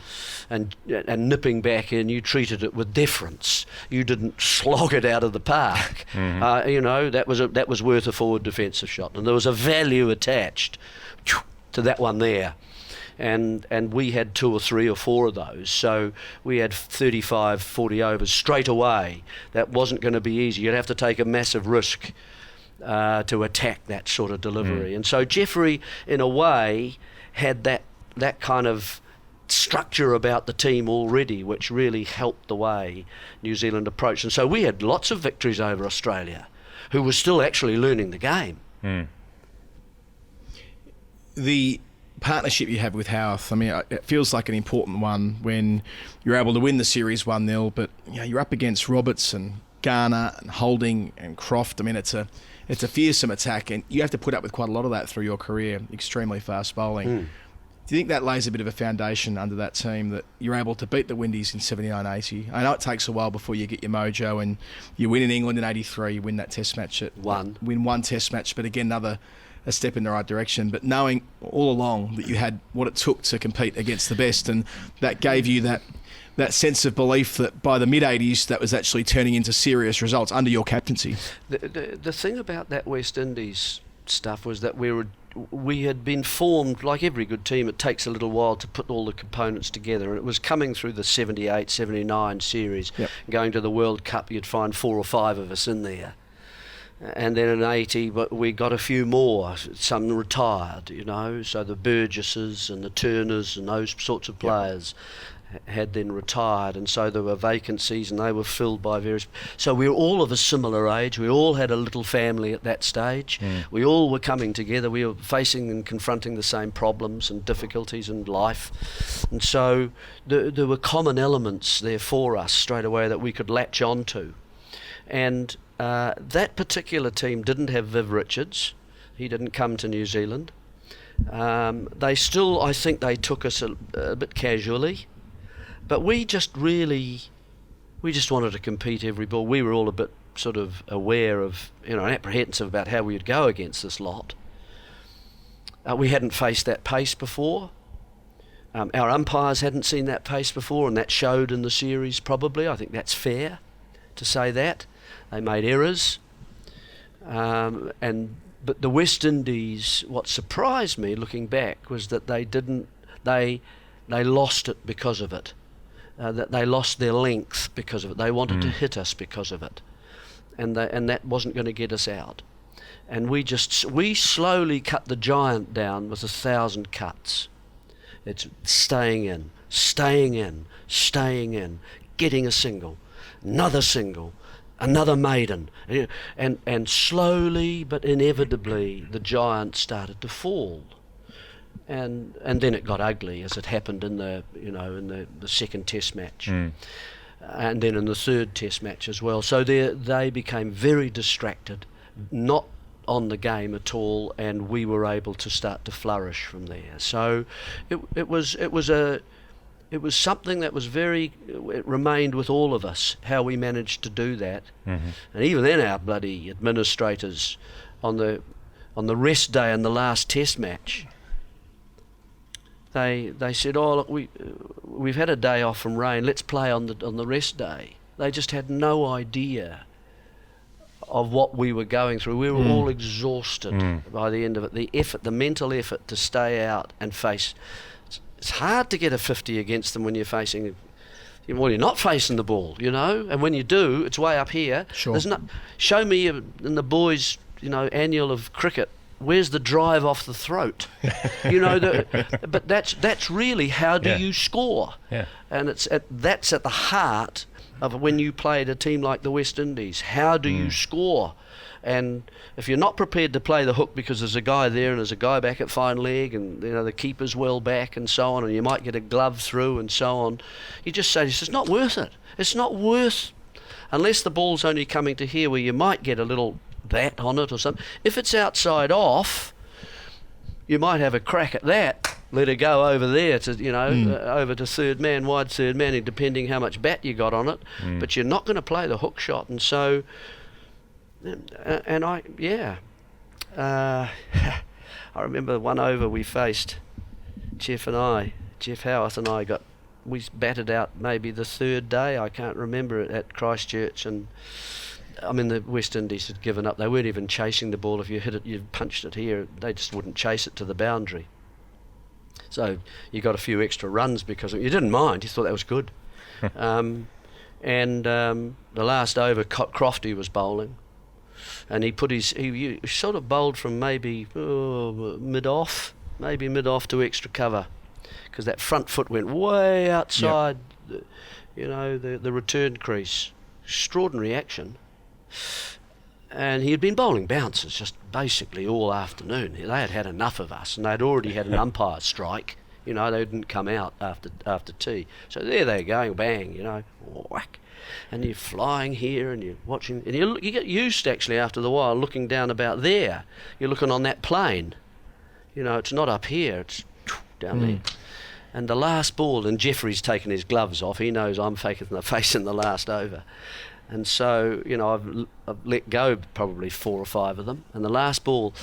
and nipping back in, you treated it with deference. You didn't slog it out of the park. That was worth a forward defensive shot. And there was a value attached to that one there. And we had 2 or 3 or 4 of those. So we had 35, 40 overs straight away. That wasn't going to be easy. You'd have to take a massive risk to attack that sort of delivery. And so Jeffrey, in a way, had that kind of structure about the team already, which really helped the way New Zealand approached. And so we had lots of victories over Australia, who were still actually learning the game. The partnership you have with Howarth, I mean, it feels like an important one when you're able to win the series 1-0, but you're up against Roberts and Garner and Holding and Croft. I mean, it's a fearsome attack, and you have to put up with quite a lot of that through your career, extremely fast bowling. Do you think that lays a bit of a foundation under that team, that you're able to beat the Windies in 79-80? I know it takes a while before you get your mojo, and you win in England in 83, you win that test match win one test match, but again, a step in the right direction. But knowing all along that you had what it took to compete against the best, and that gave you that sense of belief that by the mid-80s that was actually turning into serious results under your captaincy. The thing about that West Indies stuff was that we had been formed, like every good team, it takes a little while to put all the components together, and it was coming through the 78, 79 series. Going to the World Cup, you'd find 4 or 5 of us in there. And then in 80, but we got a few more, some retired, so the Burgesses and the Turners and those sorts of players had then retired, and so there were vacancies and they were filled by various. So we were all of a similar age, we all had a little family at that stage, we all were coming together, we were facing and confronting the same problems and difficulties in life, and so there were common elements there for us straight away that we could latch on to. And that particular team didn't have Viv Richards. He didn't come to New Zealand. They still, I think they took us a bit casually, but we just wanted to compete every ball. We were all a bit sort of aware of, and apprehensive about how we would go against this lot. We hadn't faced that pace before. Our umpires hadn't seen that pace before, and that showed in the series probably. I think that's fair to say that. They made errors, but the West Indies, what surprised me looking back was that they lost it because of it, that they lost their length because of it. They wanted to hit us because of it, and that wasn't going to get us out. And we slowly cut the giant down with 1,000 cuts. It's staying in, getting a single, another single, another maiden, and slowly but inevitably the giant started to fall, and then it got ugly, as it happened in the second test match, and then in the third test match as well. So they became very distracted, not on the game at all, and we were able to start to flourish from there. So it was something that was it remained with all of us, how we managed to do that. And even then our bloody administrators on the rest day in the last test match, they said, oh look, we've had a day off from rain, let's play on the rest day. They just had no idea of what we were going through. We were all exhausted by the end of it. The mental effort to stay out and face. It's hard to get a 50 against them when you're facing. Well, you're not facing the ball, and when you do, it's way up here. Sure. Show me in the boys, annual of cricket, where's the drive off the throat? But that's really how do you score? Yeah. And that's at the heart of when you played a team like the West Indies. How do you score? And if you're not prepared to play the hook because there's a guy there and there's a guy back at fine leg and the keeper's well back and so on, and you might get a glove through and so on, you just say, it's not worth it. It's not worth, unless the ball's only coming to here where you might get a little bat on it or something. If it's outside off, you might have a crack at that, let her go over there to, over to third man, wide third man, and depending how much bat you got on it. But you're not going to play the hook shot. And so, I remember one over we faced, Jeff Howarth and I we batted out maybe the third day, I can't remember it, at Christchurch, and the West Indies had given up. They weren't even chasing the ball. If you hit it, you punched it here, they just wouldn't chase it to the boundary. So you got a few extra runs because you didn't mind. You thought that was good. The last over, Crofty was bowling, and he sort of bowled from maybe mid-off to extra cover, because that front foot went way outside, the return crease. Extraordinary action. And he had been bowling bouncers just basically all afternoon. They had had enough of us, and they'd already had an umpire strike. They didn't come out after tea. So there they're going, bang, whack. And you're flying here, and you're watching, and you get used actually after the while looking down about there. You're looking on that plane. It's not up here, it's down there. And the last ball, and Jeffrey's taken his gloves off. He knows I'm facing the last over. And so, I've let go probably 4 or 5 of them. And the last ball,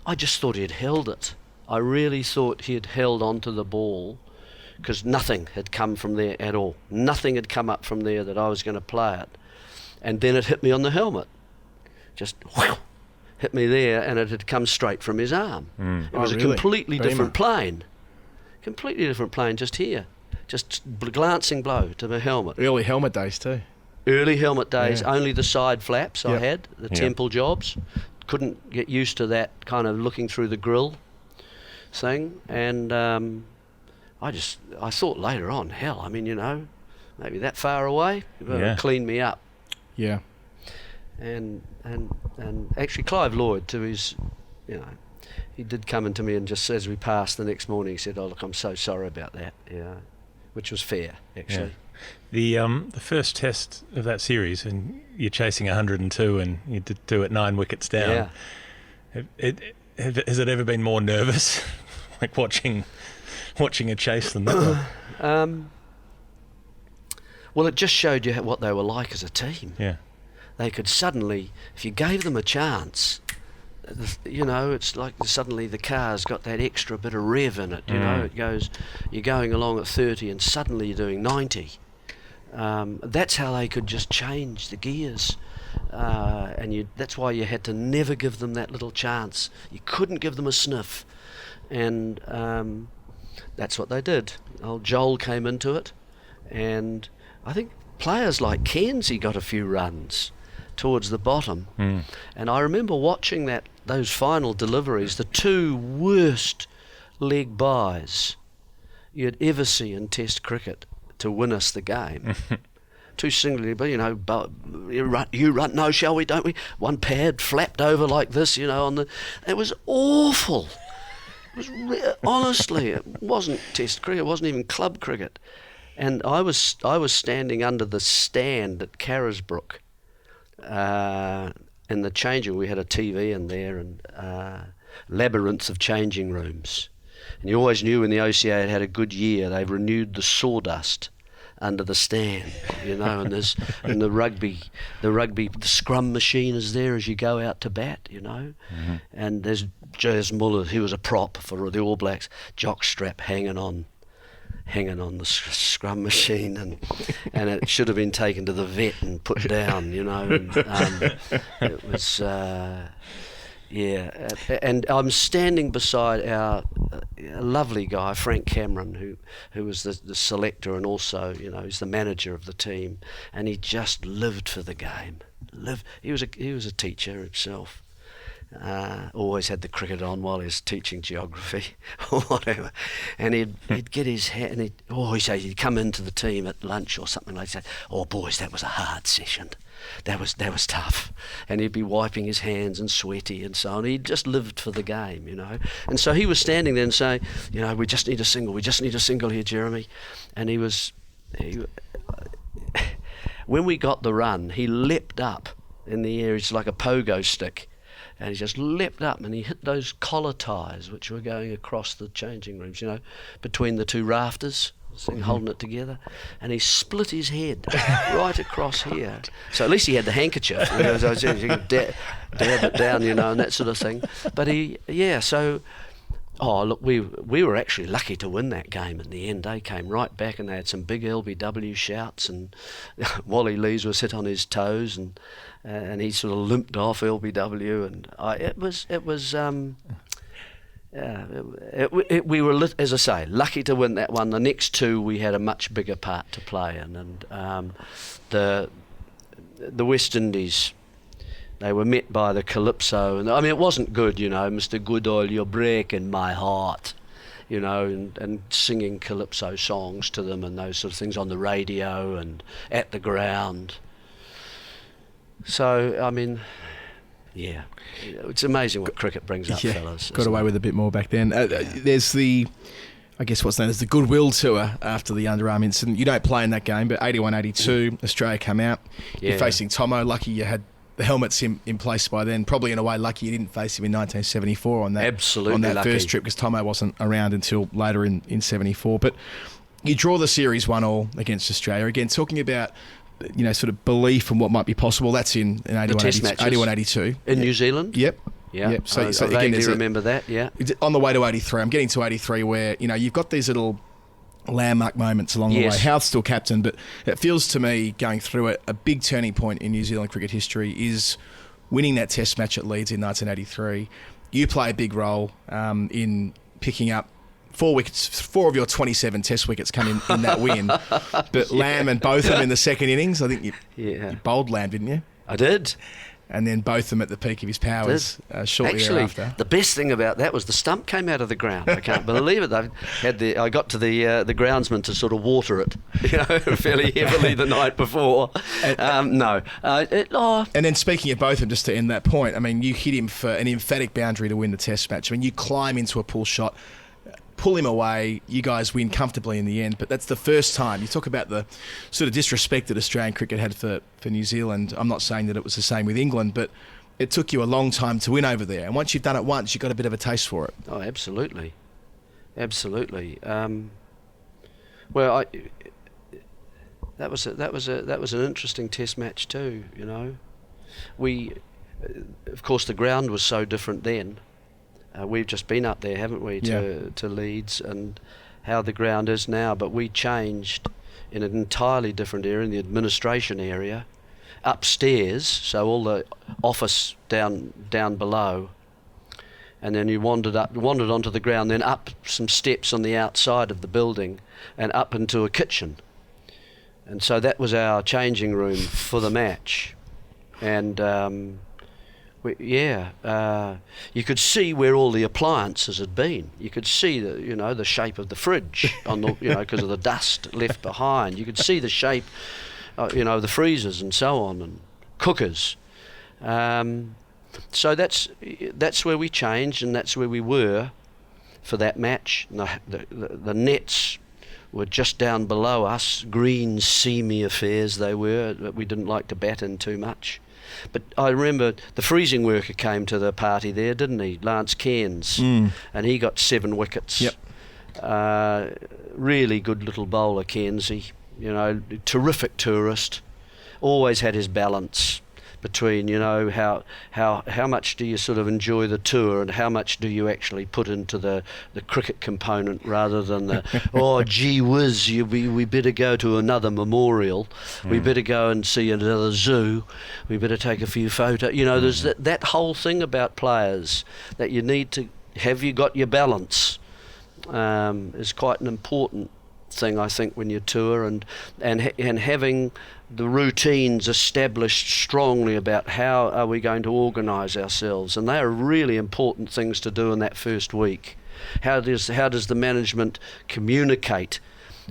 I just thought he had held it. I really thought he had held onto the ball, because nothing had come from there at all. Nothing had come up from there that I was going to play it. And then it hit me on the helmet. Just whoosh, hit me there, and it had come straight from his arm. It was a completely different plane. Completely different plane just here. Just glancing blow to my helmet. Early helmet days too. Early helmet days, only the side flaps I had, the temple jobs. Couldn't get used to that kind of looking through the grill thing. And I thought later on, maybe that far away, clean me up. Yeah. And actually Clive Lloyd, to his, he did come into me and just as we passed the next morning, he said, "Oh look, I'm so sorry about that," which was fair actually. Yeah. The first test of that series, and you're chasing 102, and you did do it 9 wickets down. Yeah. Has it ever been more nervous, like watching a chase than that one? Well, it just showed you what they were like as a team. Yeah. They could suddenly, if you gave them a chance, it's like suddenly the car's got that extra bit of rev in it. It goes, you're going along at 30 and suddenly you're doing 90. That's how they could just change the gears. That's why you had to never give them that little chance. You couldn't give them a sniff. And that's what they did. Old Joel came into it, and I think players like Kenzie got a few runs towards the bottom. And I remember watching those final deliveries, the 2 worst leg byes you'd ever see in Test cricket to win us the game. 2 singly, but you run, no, shall we, don't we? One pad flapped over like this, it was awful. It was honestly, it wasn't Test cricket, it wasn't even club cricket. And I was standing under the stand at Carisbrook. In the changing, we had a TV in there, and labyrinths of changing rooms. And you always knew when the OCA had a good year, they renewed the sawdust under the stand, and there's in the rugby, the scrum machine is there as you go out to bat, and there's Jez Muller, he was a prop for the All Blacks, jock strap hanging on the scrum machine, and it should have been taken to the vet and put down, and it was and I'm standing beside our lovely guy Frank Cameron, who was the selector and also he's the manager of the team, and he just lived for the game. He was a teacher himself. Always had the cricket on while he was teaching geography or whatever, and he'd get his hat and he'd say he'd come into the team at lunch or something like that. "Oh boys, that was a hard session. That was tough," and he'd be wiping his hands and sweaty and so on. He just lived for the game, And so he was standing there and saying, "We just need a single here, Jeremy," and when we got the run, he leapt up in the air. It's like a pogo stick. and he just leapt up and he hit those collar ties which were going across the changing rooms, between the two rafters, holding it together, and he split his head right across here. So at least he had the handkerchief, so you could dab it down, and that sort of thing. But we were actually lucky to win that game in the end. They came right back and they had some big LBW shouts, and Wally Lees was hit on his toes, and he sort of limped off LBW, and we were, as I say, lucky to win that one. The next two we had a much bigger part to play in, and the West Indies, they were met by the Calypso, and it wasn't good, Mr. Goodall, you're breaking my heart, and singing Calypso songs to them and those sort of things on the radio and at the ground. So, yeah, it's amazing what cricket brings up, fellas. Got away with a bit more back then. There's what's known as the Goodwill Tour after the underarm incident. You don't play in that game, but 81-82, Australia come out. You're facing Tomo. Lucky you had the helmets in place by then. Probably in a way lucky you didn't face him in 1974 on that. Absolutely on that lucky. First trip, because Tomo wasn't around until later in 74. But you draw the series 1-1 against Australia. Again, talking about sort of belief in what might be possible. That's in 81-82 in New Zealand. Yep. Yeah. Yep. So I again, vaguely remember that. Yeah. On the way to 83, I'm getting to 83 where you've got these little landmark moments along the way. Howth's still captain, but it feels to me, going through it, a big turning point in New Zealand cricket history is winning that Test match at Leeds in 1983. You play a big role in picking up 4 wickets. 4 of your 27 Test wickets come in that win. But Lamb and Botham in the second innings, I think you bowled Lamb, didn't you? I did. And then Botham at the peak of his powers shortly thereafter. The best thing about that was the stump came out of the ground. I can't believe it. I got to the groundsman to sort of water it, fairly heavily the night before. And then speaking of Botham, just to end that point, you hit him for an emphatic boundary to win the Test match. You climb into a pull shot, pull him away, you guys win comfortably in the end. But that's the first time. You talk about the sort of disrespect that Australian cricket had for New Zealand. I'm not saying that it was the same with England, but it took you a long time to win over there. And once you've done it once, you've got a bit of a taste for it. Oh, absolutely. Absolutely. That was an interesting Test match too, of course, the ground was so different then. We've just been up there, haven't we, to Leeds, and how the ground is now. But we changed in an entirely different area, in the administration area, upstairs, so all the office down below, and then you wandered onto the ground, then up some steps on the outside of the building, and up into a kitchen. And so that was our changing room for the match, and. You could see where all the appliances had been. You could see the shape of the fridge on the because of the dust left behind. You could see the shape, the freezers and so on, and cookers. So that's where we changed, and that's where we were for that match. The nets were just down below us, green, seamy affairs they were, that we didn't like to bat in too much. But I remember the freezing worker came to the party there, didn't he? Lance Cairns. And he got 7 wickets. Yep. Really good little bowler, Cairnsy. Terrific tourist. Always had his balance between, how much do you sort of enjoy the tour and how much do you actually put into the cricket component, rather than the, gee whiz, we better go to another memorial, we better go and see another zoo, we better take a few photos. There's that whole thing about players, that you need to, have you got your balance, is quite an important thing, I think, when you tour, and having the routines established strongly about how are we going to organise ourselves, and they are really important things to do in that first week. How does the management communicate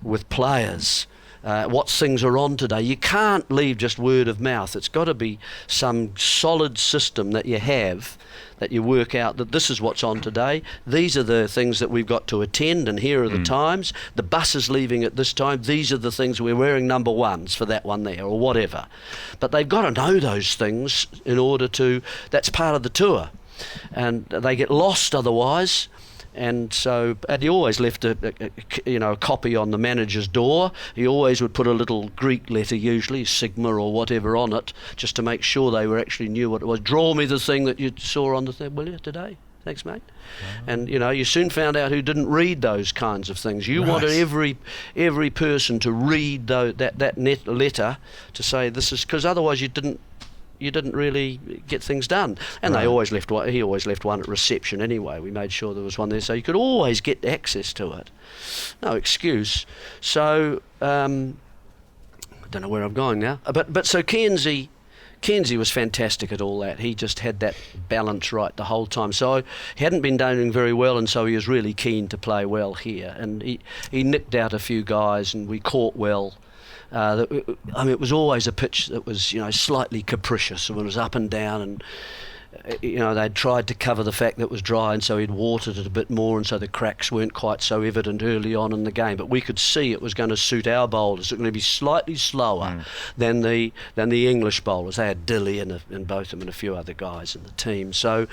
with players what things are on today. You can't leave just word of mouth. It's got to be some solid system that you have, that you work out that this is what's on today. These are the things that we've got to attend, and here are the times. The bus is leaving at this time. These are the things we're wearing number ones for that one there, or whatever. But they've got to know those things in order to. That's part of the tour, and they get lost otherwise. And so, and he always left a copy on the manager's door. He always would put a little Greek letter, usually Sigma or whatever, on it, just to make sure they were actually knew what it was. Draw me the thing that you saw on the thing, will you, today? Thanks, mate. And you soon found out who didn't read those kinds of things. You wanted every person to read that letter to say this is, because otherwise you didn't really get things done. And they always left one. He always left one at reception anyway. We made sure there was one there, so you could always get access to it. No excuse. So I don't know where I'm going now. But so Kenzie was fantastic at all that. He just had that balance right the whole time. So he hadn't been doing very well, and so he was really keen to play well here. And he nicked out a few guys, and we caught well. It was always a pitch that was, slightly capricious, and it was up and down, and they'd tried to cover the fact that it was dry, and so he'd watered it a bit more, and so the cracks weren't quite so evident early on in the game. But we could see it was going to suit our bowlers. It was going to be slightly slower than the English bowlers. They had Dilly and both of them and a few other guys in the team, so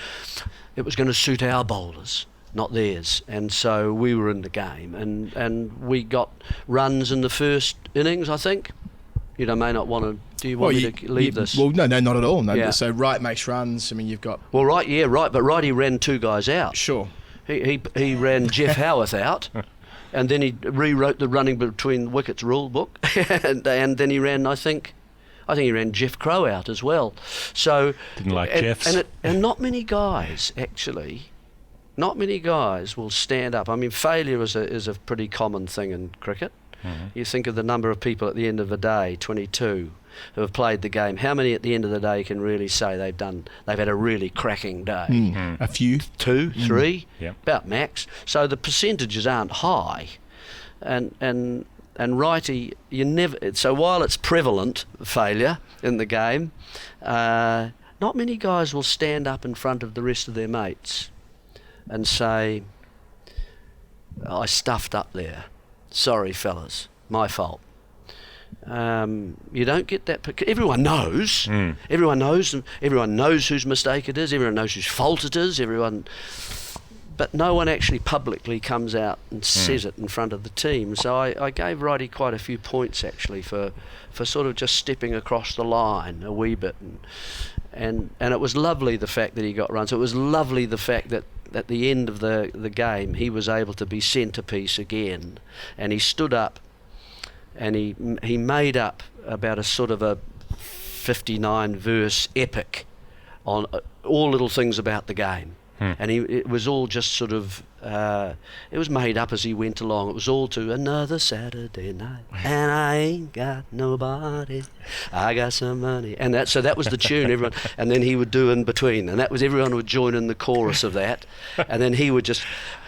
it was going to suit our bowlers, not theirs. And so we were in the game, and we got runs in the first innings, I think. You may not want to. Do you want me to leave this? Well, no, not at all. No. Yeah. So Wright makes runs. I mean, you've got. Well, right, but Righty ran two guys out. Sure. He ran Jeff Howarth out, and then he rewrote the running between wickets rule book, and then he ran, I think he ran Jeff Crow out as well. So didn't like Jeff's. And not many guys actually. Not many guys will stand up. I mean, failure is a pretty common thing in cricket. You think of the number of people at the end of the day, 22, who have played the game. How many at the end of the day can really say they've had a really cracking day? A few. 2, 3, Yep. about max. So the percentages aren't high. And Righty, you never. So while it's prevalent, failure in the game, not many guys will stand up in front of the rest of their mates and say, I stuffed up there. Sorry, fellas, my fault. You don't get that. Everyone knows. Everyone knows. Everyone knows whose mistake it is. Everyone knows whose fault it is. But no one actually publicly comes out and says it in front of the team. So I gave Righty quite a few points actually for sort of just stepping across the line a wee bit, and it was lovely the fact that he got runs. It was lovely the fact that at the end of the game he was able to be centrepiece again, and he stood up and he made up about a sort of a 59 verse epic on all little things about the game. And it was all just sort of, it was made up as he went along. It was all to another Saturday night, and I ain't got nobody, I got some money. And that was the tune, everyone. And then he would do in between, and that was, everyone would join in the chorus of that. And then he would just,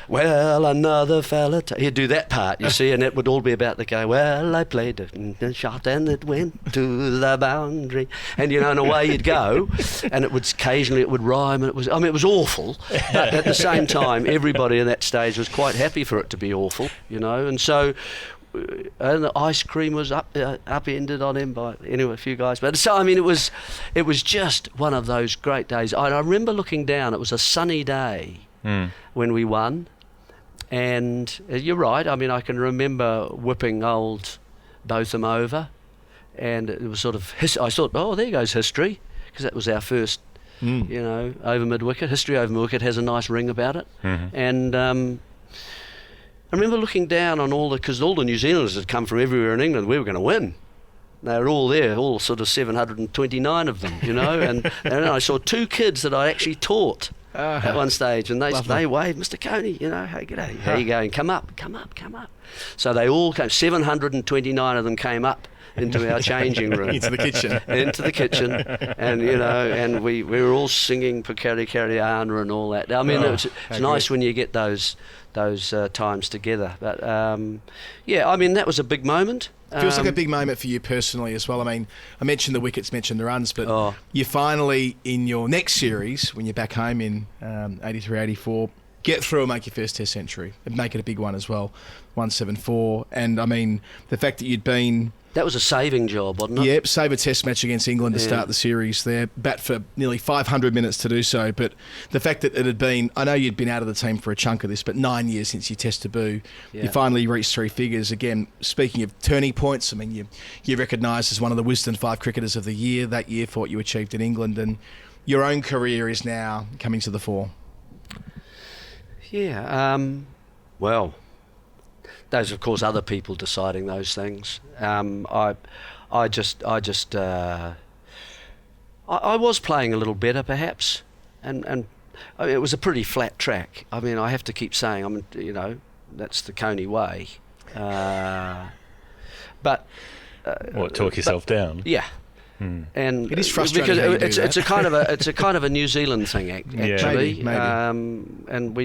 well, another fella, he'd do that part, you see, and it would all be about the guy. Well, I played a shot and it went to the boundary, and and away you'd go, and it would occasionally rhyme, and it was awful, but at the same time, everybody in that stage was quite happy for it to be awful, and so. And the ice cream was upended on him by a few guys. But so it was just one of those great days. I remember looking down. It was a sunny day when we won. And you're right, I can remember whipping old Botham over, and it was sort of, I thought, oh, there goes history, because that was our first, over mid-wicket. History over mid-wicket has a nice ring about it. And I remember looking down on because all the New Zealanders had come from everywhere in England. We were going to win. They were all there, all sort of 729 of them, and I saw two kids that I actually taught. At one stage, and they waved, Mr. Coney, hey, g'day, how you going? Come up. So they all came, 729 of them came up into our changing room. Into the kitchen. Into the kitchen, and and we were all singing Pakari Kari Ana and all that. I mean, it's nice when you get those times together. But I mean, that was a big moment. Feels like a big moment for you personally as well. I mean, I mentioned the wickets, mentioned the runs, but you finally, in your next series, when you're back home in 83, 84, get through and make your first Test century and make it a big one as well, 174. And I mean, the fact that you'd been... That was a saving job, wasn't it? Yep, save a Test match against England to start the series there. Bat for nearly 500 minutes to do so. But the fact that it had been... I know you'd been out of the team for a chunk of this, but 9 years since your Test debut, you finally reached three figures. Again, speaking of turning points, I mean, you're recognised as one of the Wisden 5 cricketers of the year that year for what you achieved in England. And your own career is now coming to the fore. Yeah, well... Those, of course, other people deciding those things. I was playing a little better, perhaps, and I mean, it was a pretty flat track. I mean, I have to keep saying, that's the Coney way. But talk yourself down? Yeah. And it is frustrating because it's a kind of a New Zealand thing, actually. Maybe. And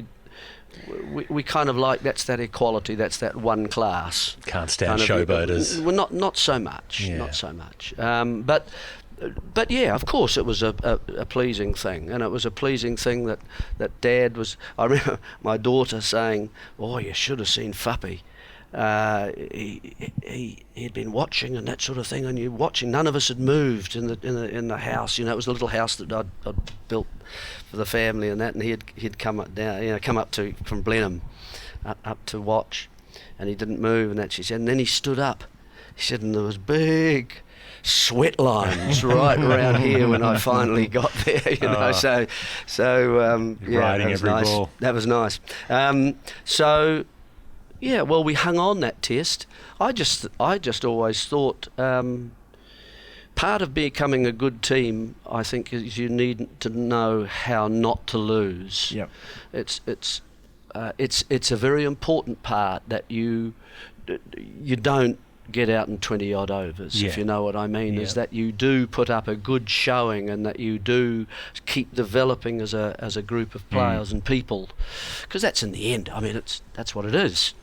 we kind of like that equality, that's that one class. Can't stand showboaters. Well, not so much, not so much. But yeah, of course, it was a pleasing thing, and it was a pleasing thing that Dad was. I remember my daughter saying, "Oh, you should have seen Fuppy. He'd been watching and that sort of thing, and you watching. None of us had moved in the house. It was a little house that I'd built for the family and that, and he'd come up from Blenheim up to watch, and he didn't move and that." She said, and then he stood up. He said, and there was big sweat lines right around here when I finally got there. So riding that was every nice. ball. That was nice. Yeah, well, we hung on that Test. I just always thought part of becoming a good team, I think, is you need to know how not to lose. Yep. It's a very important part that you don't get out in 20 odd overs, if you know what I mean. Is that you do put up a good showing, and that you do keep developing as a group of players and people, because that's in the end. I mean, that's what it is.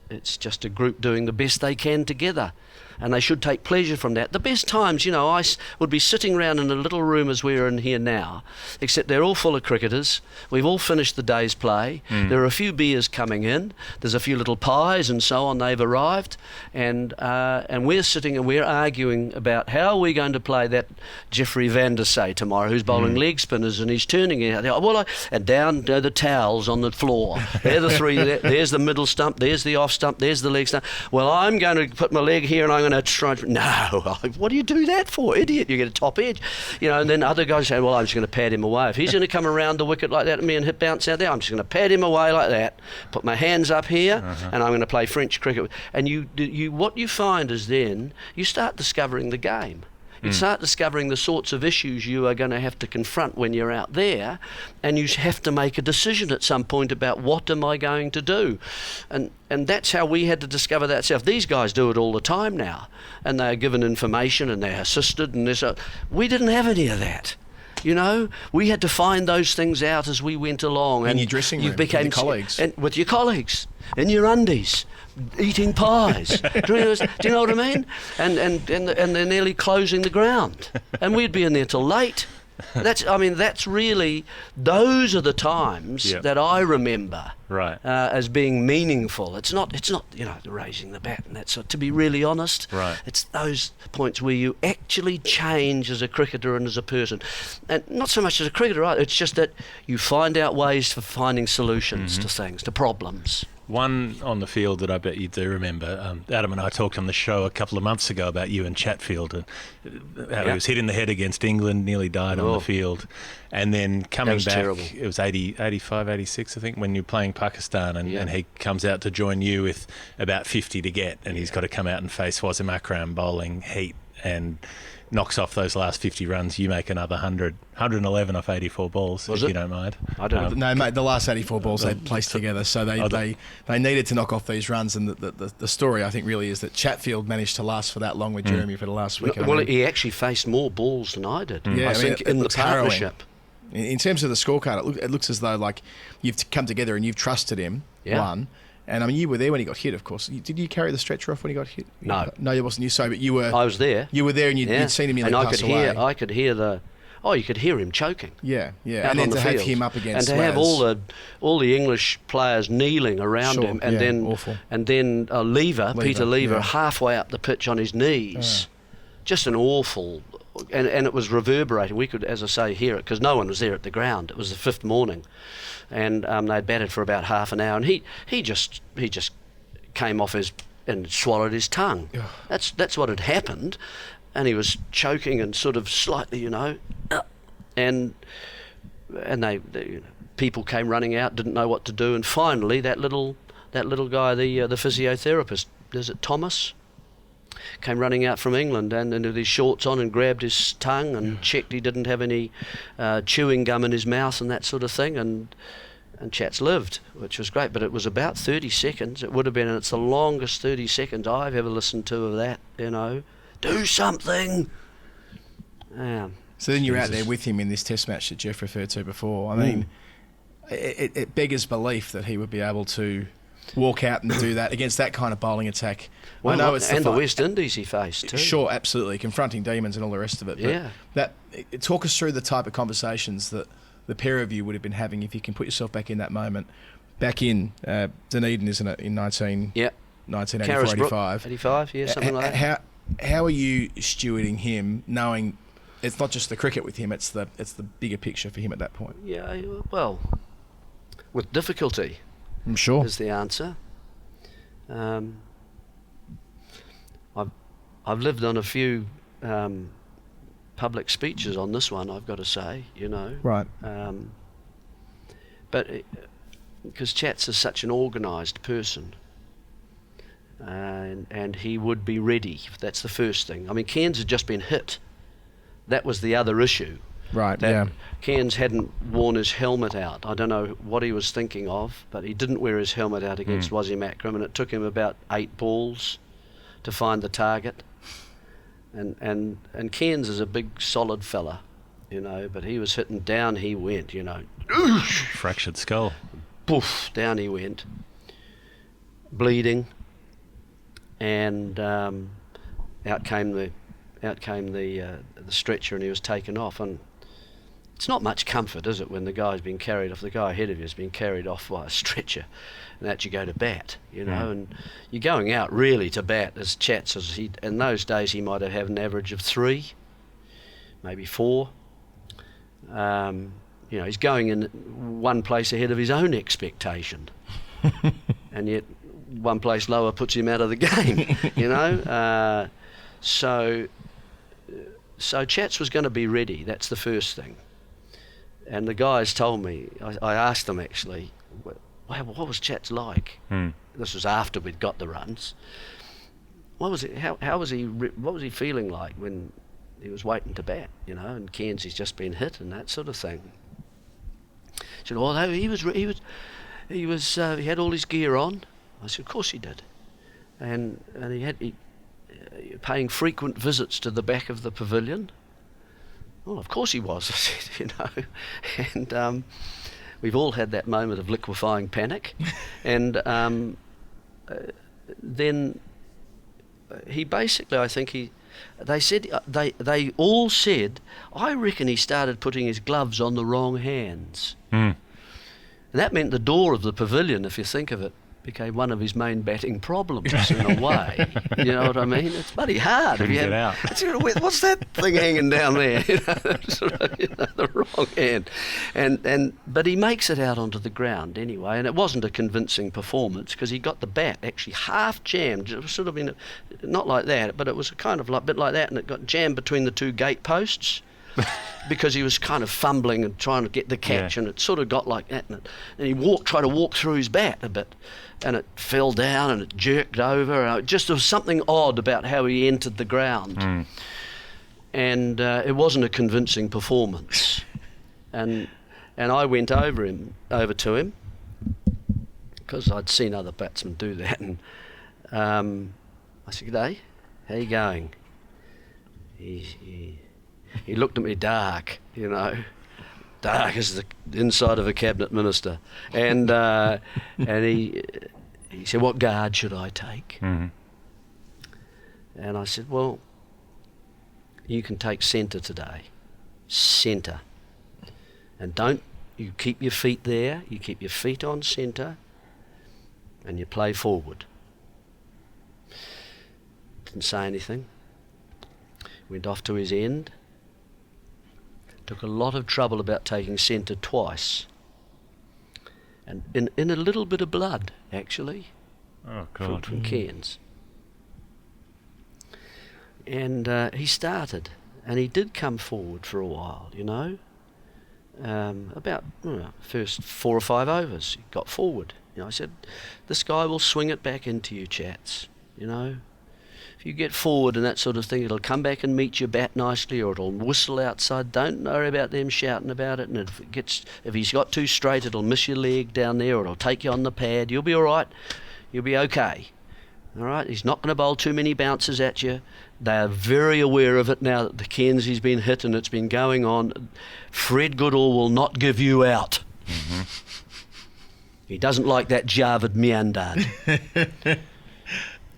It's just a group doing the best they can together, and they should take pleasure from that. The best times, I would be sitting around in a little room as we're in here now, except they're all full of cricketers. We've all finished the day's play. There are a few beers coming in. There's a few little pies and so on. They've arrived, and we're sitting and we're arguing about how are we going to play that Jeffrey Van der Say tomorrow, who's bowling leg spinners, and he's turning it out. And down go the towels on the floor. They're the three. There's the middle stump. There's the off stump. There's the leg stump. Well, I'm going to put my leg here, and I'm going to try. No, what do you do that for, idiot? You get a top edge, And then other guys say, well, I'm just going to pad him away. If he's going to come around the wicket like that at me and hit bounce out there, I'm just going to pad him away like that. Put my hands up here, and I'm going to play French cricket. And what you find is then you start discovering the game. You start discovering the sorts of issues you are going to have to confront when you're out there, and you have to make a decision at some point about what am I going to do, and that's how we had to discover that stuff. These guys do it all the time now, and they are given information and they're assisted, and we didn't have any of that. We had to find those things out as we went along. In your dressing room, with your colleagues. And with your colleagues, in your undies, eating pies. Do you know what I mean? And they're nearly closing the ground. And we'd be in there till late. Those are the times that I remember as being meaningful. It's not raising the bat and that's to be really honest. Right. It's those points where you actually change as a cricketer and as a person, and not so much as a cricketer either. It's just that you find out ways for finding solutions to things, to problems. One on the field that I bet you do remember, Adam and I talked on the show a couple of months ago about you and Chatfield, and how he was hit in the head against England, nearly died on the field, and then coming back, terrible. It was 85, 86 I think, when you're playing Pakistan, and he comes out to join you with about 50 to get, and he's got to come out and face Wasim Akram bowling heat, and knocks off those last 50 runs, you make another 111 off 84 balls, if you don't mind. I don't No, mate, the last 84 balls they placed together, so they needed to knock off these runs, and the story, I think, really is that Chatfield managed to last for that long with Jeremy for the last week. Well, he actually faced more balls than I did. Yeah, I think in the partnership. In terms of the scorecard, it looks as though like you've come together and you've trusted him, one. And I mean, you were there when he got hit, of course. Did you carry the stretcher off when he got hit? No. No, it wasn't you, so, but you were... I was there. You were there and you'd seen him nearly pass away. And I could hear you could hear him choking. Yeah. And then to have him up against and to have all the English players kneeling around him, and then Peter Lever, halfway up the pitch on his knees. Just an awful... And it was reverberating. We could, as I say, hear it because no one was there at the ground. It was the fifth morning, and they'd batted for about half an hour, and he just came off and swallowed his tongue. That's what had happened, and he was choking and sort of slightly, and they people came running out, didn't know what to do, and finally that little guy, the physiotherapist, is it Thomas? Came running out from England and with his shorts on and grabbed his tongue and checked he didn't have any chewing gum in his mouth and that sort of thing, and Chats lived, which was great. But it was about 30 seconds. It would have been, and it's the longest 30 seconds I've ever listened to of that. Do something. So then you're out there with him in this test match that Jeff referred to before. I mean, it beggars belief that he would be able to walk out and do that against that kind of bowling attack. Well, I know it's the West Indies he faced too. Sure, absolutely, confronting demons and all the rest of it. But talk us through the type of conversations that the pair of you would have been having if you can put yourself back in that moment. Back in Dunedin, isn't it, in 1984, 85? 85, yeah, something like that. How are you stewarding him, knowing it's not just the cricket with him, it's the bigger picture for him at that point? Yeah, well, with difficulty. I'm sure. Is the answer. I've lived on a few public speeches on this one, I've got to say, Right. But because Chats is such an organised person, and he would be ready. That's the first thing. I mean, Cairns had just been hit. That was the other issue. Right, Cairns hadn't worn his helmet out. I don't know what he was thinking of, but he didn't wear his helmet out against Wasim Akram, and it took him about 8 balls to find the target. And Cairns is a big, solid fella, but he was hitting down, he went, Fractured skull. Poof, down he went, bleeding, and out came the stretcher, and he was taken off. And it's not much comfort, is it, when the guy's been carried off, the guy ahead of you has been carried off by a stretcher, and that you go to bat, and you're going out really to bat as Chats. In those days he might have had an average of 3, maybe 4. He's going in one place ahead of his own expectation, and yet one place lower puts him out of the game, So Chats was going to be ready. That's the first thing. And the guys told me, I asked them actually, what was Chats like? This was after we'd got the runs. What was it? How was he? What was he feeling like when he was waiting to bat? And Cairns has just been hit and that sort of thing. He said, "Oh, he had all his gear on." I said, "Of course he did," and he paying frequent visits to the back of the pavilion. Well, of course he was, I said, and we've all had that moment of liquefying panic. And then he basically, they all said, I reckon he started putting his gloves on the wrong hands. And that meant the door of the pavilion, if you think of it, became one of his main batting problems in a way. You know what I mean? It's bloody hard. Get out. What's that thing hanging down there? The wrong hand. But he makes it out onto the ground anyway, and it wasn't a convincing performance because he got the bat actually half jammed. It was sort of not like that, but it was kind of like a bit like that, and it got jammed between the 2 gate posts. because he was kind of fumbling and trying to get the catch, and it sort of got like that, and he tried to walk through his bat a bit, and it fell down and it jerked over. Just there was something odd about how he entered the ground, and it wasn't a convincing performance. and I went over to him because I'd seen other batsmen do that, and I said, "G'day, how you going?" He looked at me dark, dark as the inside of a cabinet minister, and he said, "What guard should I take?" Mm-hmm. And I said, "Well, you can take centre today, centre, and you keep your feet there, you keep your feet on centre, and you play forward." Didn't say anything. Went off to his end. Took a lot of trouble about taking centre twice. And in a little bit of blood, actually. Oh, God. From Cairns. And he started. And he did come forward for a while, about first 4 or 5 overs. He got forward. I said, this guy will swing it back into you, chats, If you get forward and that sort of thing, it'll come back and meet your bat nicely, or it'll whistle outside. Don't worry about them shouting about it. And if he's got too straight, it'll miss your leg down there, or it'll take you on the pad. You'll be all right. You'll be okay. All right. He's not going to bowl too many bounces at you. They are very aware of it now that the Cairnsie's been hit and it's been going on. Fred Goodwill will not give you out. Mm-hmm. He doesn't like that Javid meandered.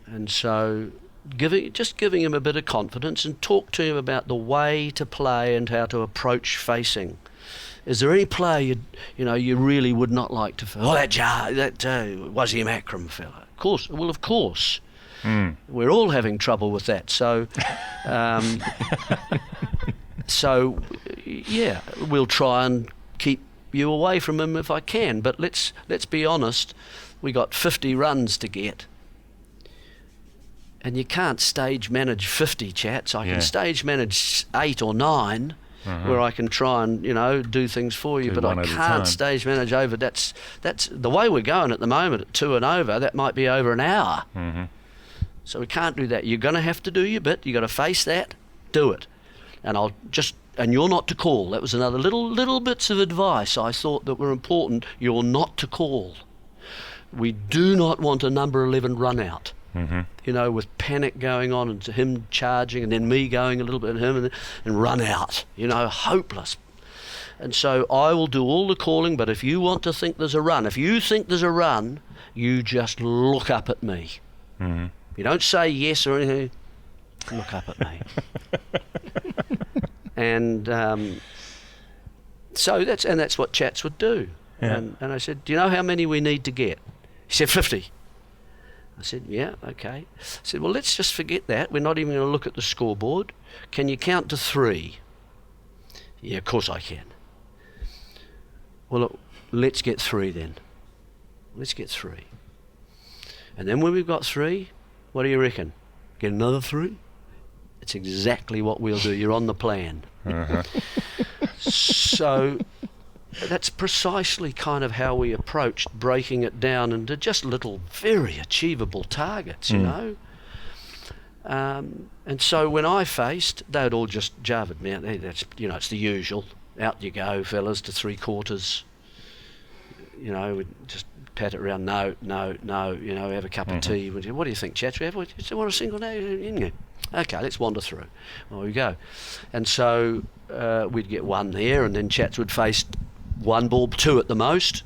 And so giving him a bit of confidence and talk to him about the way to play and how to approach facing. Is there any play you really would not like to? That Wasim Akram fella. Of course. Well, of course. We're all having trouble with that. So, we'll try and keep you away from him if I can. But let's be honest. We got 50 runs to get. And you can't stage manage 50 chats. I can stage manage 8 or 9, where I can try and do things for you. But I can't stage manage over. That's the way we're going at the moment at 2 and over. That might be over an hour. Mm-hmm. So we can't do that. You're going to have to do your bit. You got to face that. Do it. And you're not to call. That was another little bits of advice I thought that were important. You're not to call. We do not want a number 11 run out. Mm-hmm. With panic going on and him charging and then me going a little bit at him and run out, hopeless. And so I will do all the calling, but if you want to think there's a run, you just look up at me. Mm-hmm. You don't say yes or anything, look up at me. And that's what chats would do. Yeah. And I said, do you know how many we need to get? He said 50. I said, yeah, okay. I said, well, let's just forget that. We're not even going to look at the scoreboard. Can you count to 3? Yeah, of course I can. Well, look, let's get 3 then. Let's get 3. And then when we've got 3, what do you reckon? Get another 3? It's exactly what we'll do. You're on the plan. Uh-huh. So that's precisely kind of how we approached breaking it down into just little, very achievable targets, And so when I faced, they'd all just Javid me out. That's it's the usual. Out you go, fellas, to 3/4. We'd just pat it around. No. Have a cup of tea. What do you think, Chats? Want a single day? Okay, let's wander through. There we go. And so we'd get 1 there, and then Chats would face 1 ball, 2 at the most,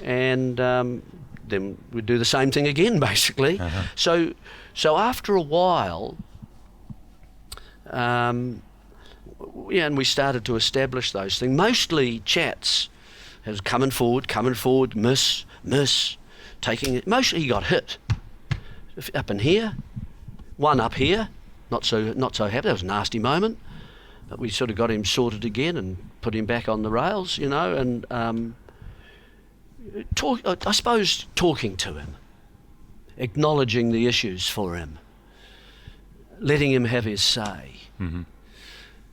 and then we'd do the same thing again, basically. Uh-huh. So after a while, and we started to establish those things. Mostly Chats has coming forward, miss, taking it. Mostly he got hit up in here, 1 up here, not so happy. That was a nasty moment. But we sort of got him sorted again and put him back on the rails, and I suppose talking to him, acknowledging the issues for him, letting him have his say,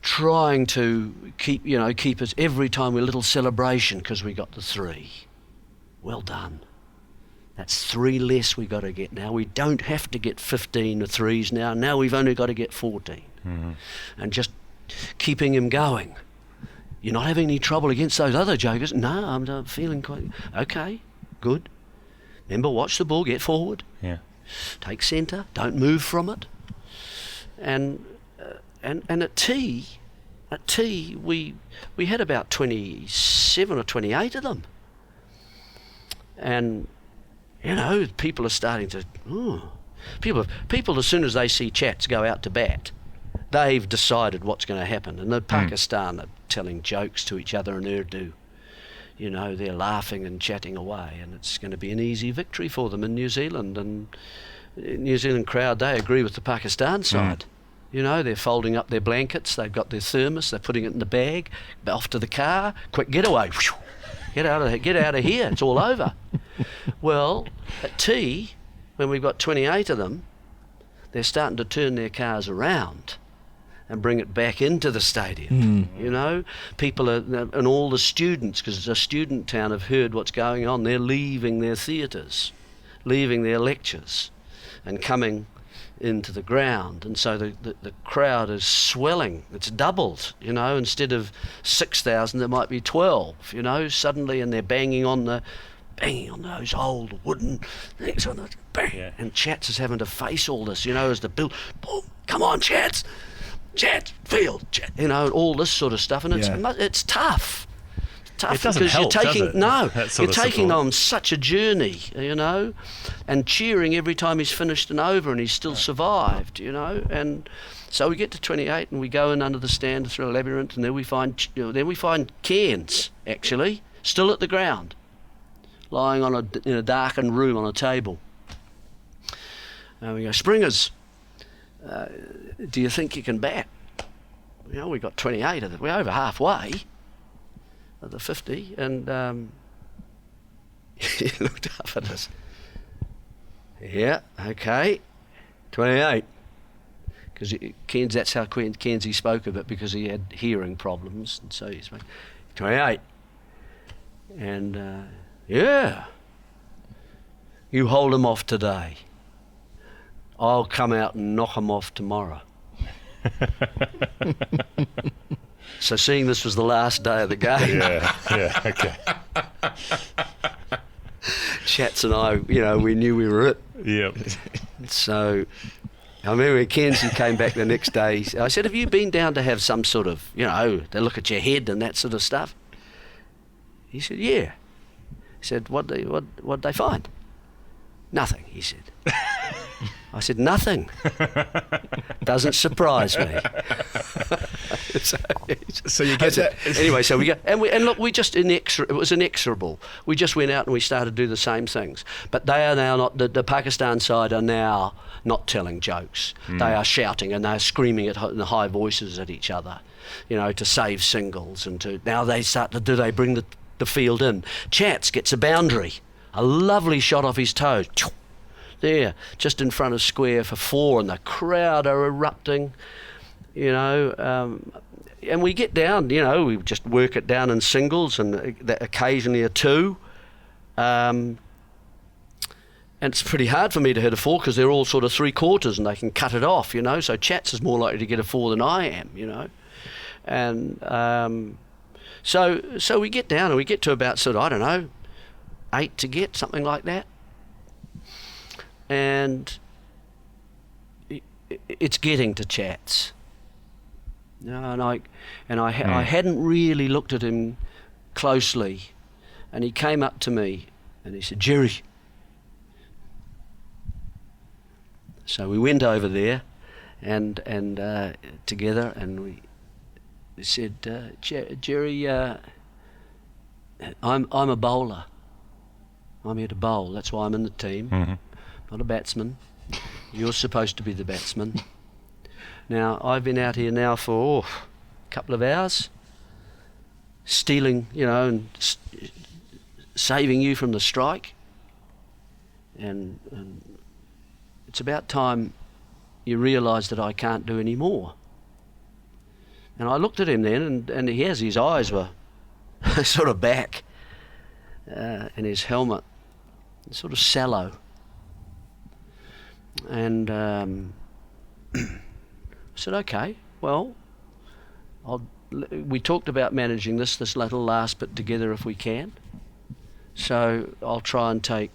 trying to keep us every time with a little celebration because we got the 3. Well done. That's 3 less we got to get now. We don't have to get 15 3s now. Now we've only got to get 14. Mm-hmm. And just keeping him going. You're not having any trouble against those other jokers? No, I'm feeling quite... Okay, good. Remember, watch the ball, get forward. Yeah. Take centre, don't move from it. And at tea, we had about 27 or 28 of them. And, people are starting to... People, as soon as they see Chats go out to bat, they've decided what's going to happen. And the Pakistan are telling jokes to each other in Urdu. They're laughing and chatting away, and it's going to be an easy victory for them in New Zealand. And New Zealand crowd, they agree with the Pakistan side. They're folding up their blankets, they've got their thermos, they're putting it in the bag, off to the car, quick getaway. Get out of here, it's all over. Well, at tea, when we've got 28 of them, they're starting to turn their cars around and bring it back into the stadium. People are, and all the students, because it's a student town, have heard what's going on. They're leaving their theatres, leaving their lectures, and coming into the ground. And so the crowd is swelling. It's doubled, instead of 6,000, there might be 12, suddenly, and they're banging on those old wooden things, on it, bang. Yeah. And Chats is having to face all this, as the build, boom, come on, Chats, field, Chat, all this sort of stuff, and it's tough. It doesn't because help, you're taking does it? you're taking on such a journey, and cheering every time he's finished an over and he's still survived, and so we get to 28 and we go in under the stand through a labyrinth, and then we find Cairns actually still at the ground, lying in a darkened room on a table, and we go, Springers, do you think you can bat? We got 28 of them. We're over halfway of the 50, and he looked up at us. Yeah, okay, 28. Because Cairns, that's how Cairns he spoke of it, because he had hearing problems, and so he spoke 28. And yeah, you hold him off today. I'll come out and knock him off tomorrow. So seeing this was the last day of the game, Okay. Chats and I, we knew we were it. Yep. So I remember Kenzie came back the next day. I said, have you been down to have some sort of, they look at your head and that sort of stuff? He said, yeah. He said, what'd they find? Nothing, he said. I said, nothing. Doesn't surprise me. So you get that. Anyway, so we go, and look, it was inexorable. We just went out and we started to do the same things. But they are now not, the Pakistan side are now not telling jokes. They are shouting and they're screaming in high voices at each other, to save singles, and now they start to they bring the field in. Chats gets a boundary, a lovely shot off his toes. There, just in front of square for 4, and the crowd are erupting, and we get down, we just work it down in singles, and occasionally a 2, and it's pretty hard for me to hit a 4 because they're all sort of 3/4 and they can cut it off, so Chats is more likely to get a 4 than I am, and so we get down and we get to about sort of, I don't know, 8 to get, something like that. And it's getting to Chats. And I hadn't really looked at him closely, and he came up to me and he said, Jerry. So we went over there and together, and we said, Jerry, I'm a bowler. I'm here to bowl. That's why I'm in the team. Mm-hmm. Not a batsman. You're supposed to be the batsman. Now, I've been out here now for a couple of hours, stealing, and saving you from the strike. And it's about time you realise that I can't do any more. And I looked at him then, and his eyes were sort of back, and his helmet sort of sallow. And I said, okay, well, we talked about managing this little last bit together if we can. So I'll try and take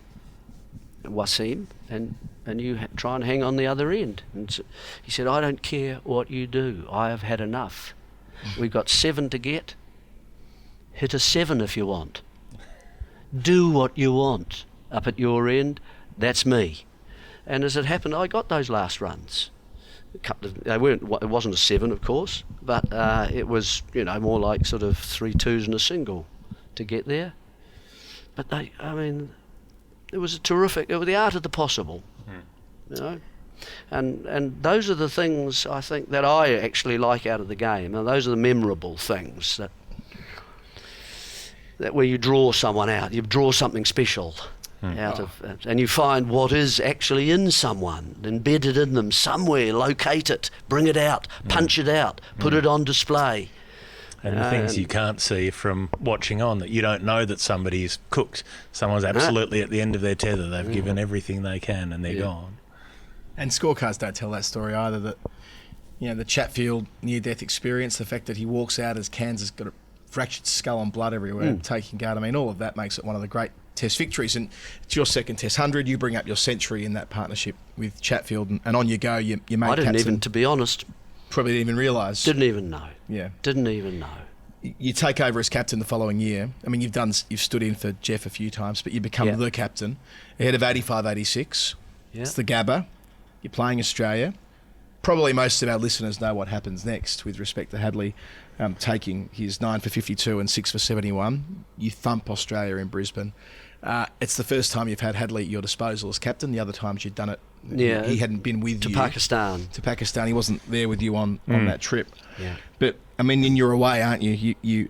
Wasim, and you try and hang on the other end. And so he said, I don't care what you do. I have had enough. We've got 7 to get. Hit a 7 if you want. Do what you want up at your end. That's me. And as it happened, I got those last runs. It wasn't a 7, of course, but it was, more like sort of 3 2s and a single to get there. But it was it was the art of the possible, and those are the things I think that I actually like out of the game. And those are the memorable things that where you draw someone out, you draw something special out of, and you find what is actually in someone, embedded in them somewhere. Locate it, bring it out, punch it out, put it on display. And the things you can't see from watching on, that you don't know that somebody's cooked. Someone's absolutely at the end of their tether. They've given everything they can and they're gone. And scorecards don't tell that story either, that, the Chatfield near-death experience, the fact that he walks out as Kansas got a fractured skull and blood everywhere, taking guard. All of that makes it one of the great Test victories. And it's your second Test 100. You bring up your century in that partnership with Chatfield, and on you go. You made captain. I didn't even, to be honest. Probably didn't even realise. Didn't even know. Yeah. Didn't even know. You take over as captain the following year. You've stood in for Jeff a few times, but you become the captain ahead of 85-86. Yeah. It's the Gabba. You're playing Australia. Probably most of our listeners know what happens next with respect to Hadley taking his 9 for 52 and 6 for 71. You thump Australia in Brisbane. It's the first time you've had Hadley at your disposal as captain. The other times you'd done it, he hadn't been with you. To Pakistan. He wasn't there with you on that trip. Yeah. But, you're away, aren't you? You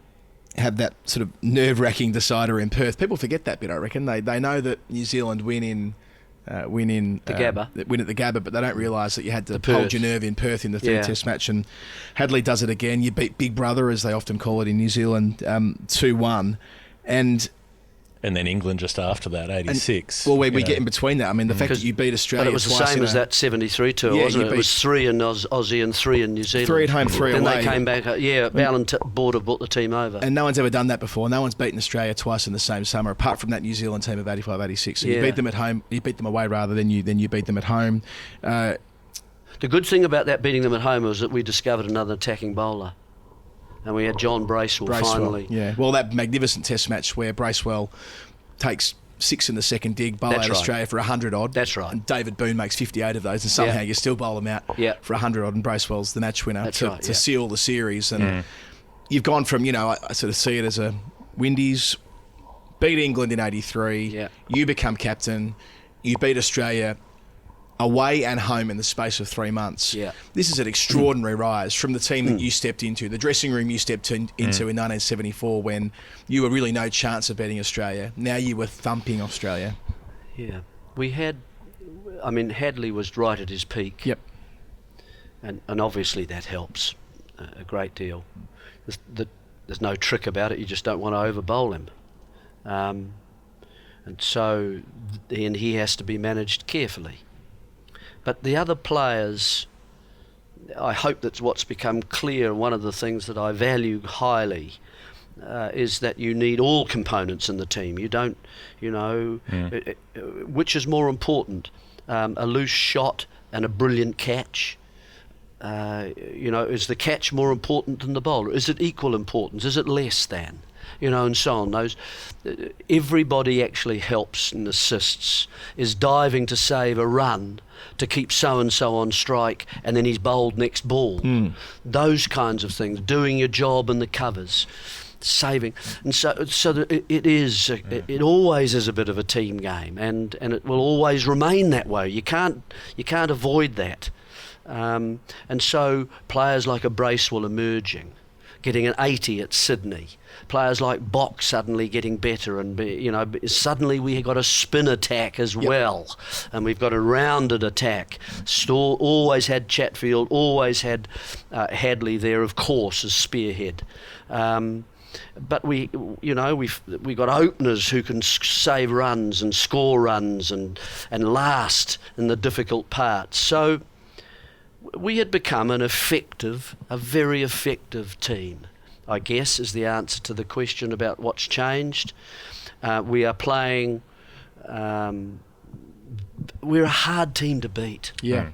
have that sort of nerve-wracking decider in Perth. People forget that bit, I reckon. They know that New Zealand win in the Gabba. Win at the Gabba, but they don't realise that you had to hold your nerve in Perth in the third Test match. And Hadley does it again. You beat Big Brother, as they often call it in New Zealand, 2-1. And then England just after that, 86. We get in between that. The fact that you beat Australia. But it was the same as that 73 tour, wasn't it? It was 3 in Aussie and 3 in New Zealand. 3 at home, 3 away. Then they came back. Alan Border brought the team over. And no one's ever done that before. No one's beaten Australia twice in the same summer, apart from that New Zealand team of 85-86. So you beat them at home. You beat them away rather than you beat them at home. The good thing about that beating them at home was that we discovered another attacking bowler. And we had John Bracewell finally. Yeah. Well, that magnificent Test match where Bracewell takes 6 in the second dig, bowl out Australia for 100 odd. That's right. And David Boone makes 58 of those, and somehow you still bowl them out for 100 odd, and Bracewell's the match winner to seal the series. And you've gone from, I sort of see it as a Windies, beat England in 83, you become captain, you beat Australia away and home in the space of 3 months. Yeah. This is an extraordinary rise from the team that you stepped into, the dressing room you stepped into in 1974 when you were really no chance of beating Australia. Now you were thumping Australia. Yeah. We had, Hadley was right at his peak. Yep. And obviously that helps a great deal. There's no trick about it, you just don't want to over-bowl him. And so then he has to be managed carefully. But the other players, I hope that's what's become clear. One of the things that I value highly is that you need all components in the team. You don't, which is more important, a loose shot and a brilliant catch? Is the catch more important than the bowler? Is it equal importance? Is it less than? And so on. Everybody actually helps and assists. Is diving to save a run to keep so-and-so on strike, and then he's bowled next ball. Those kinds of things. Doing your job in the covers. Saving. And so that it always is a bit of a team game, and it will always remain that way. You can't avoid that. And so players like a Bracewell emerging getting an 80 at Sydney. Players like Bock suddenly getting better, and suddenly we got a spin attack as well, and we've got a rounded attack. Always had Chatfield, always had Hadley there, of course, as spearhead. But we got openers who can save runs and score runs and last in the difficult parts. So we had become a very effective team, I guess, is the answer to the question about what's changed. We are playing. We're a hard team to beat. Yeah.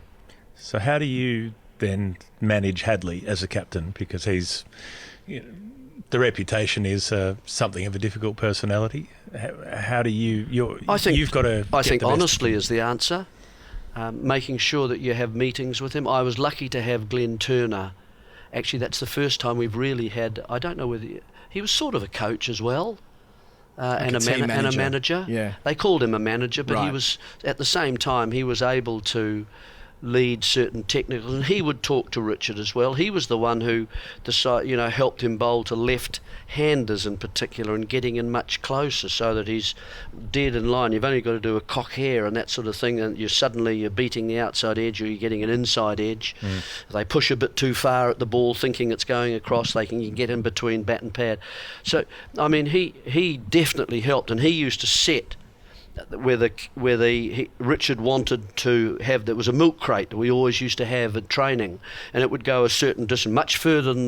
So how do you then manage Hadley as a captain? Because he's, the reputation is something of a difficult personality. How do you? I think honestly is the answer. Making sure that you have meetings with him. I was lucky to have Glenn Turner. Actually, that's the first time we've really had. I don't know whether he was sort of a coach as well, and a manager. Yeah. They called him a manager, but Right. he was at the same time he was able to lead certain technicals, and he would talk to Richard as well. He was the one who helped him bowl to left-handers in particular, and getting in much closer so that he's dead in line. You've only got to do a cock hair and that sort of thing, and you're beating the outside edge, or you're getting an inside edge. If they push a bit too far at the ball thinking it's going across, you can get in between bat and pad. So I mean, he definitely helped, and he used to set where Richard wanted to have. There was a milk crate that we always used to have at training, and it would go a certain distance, much further than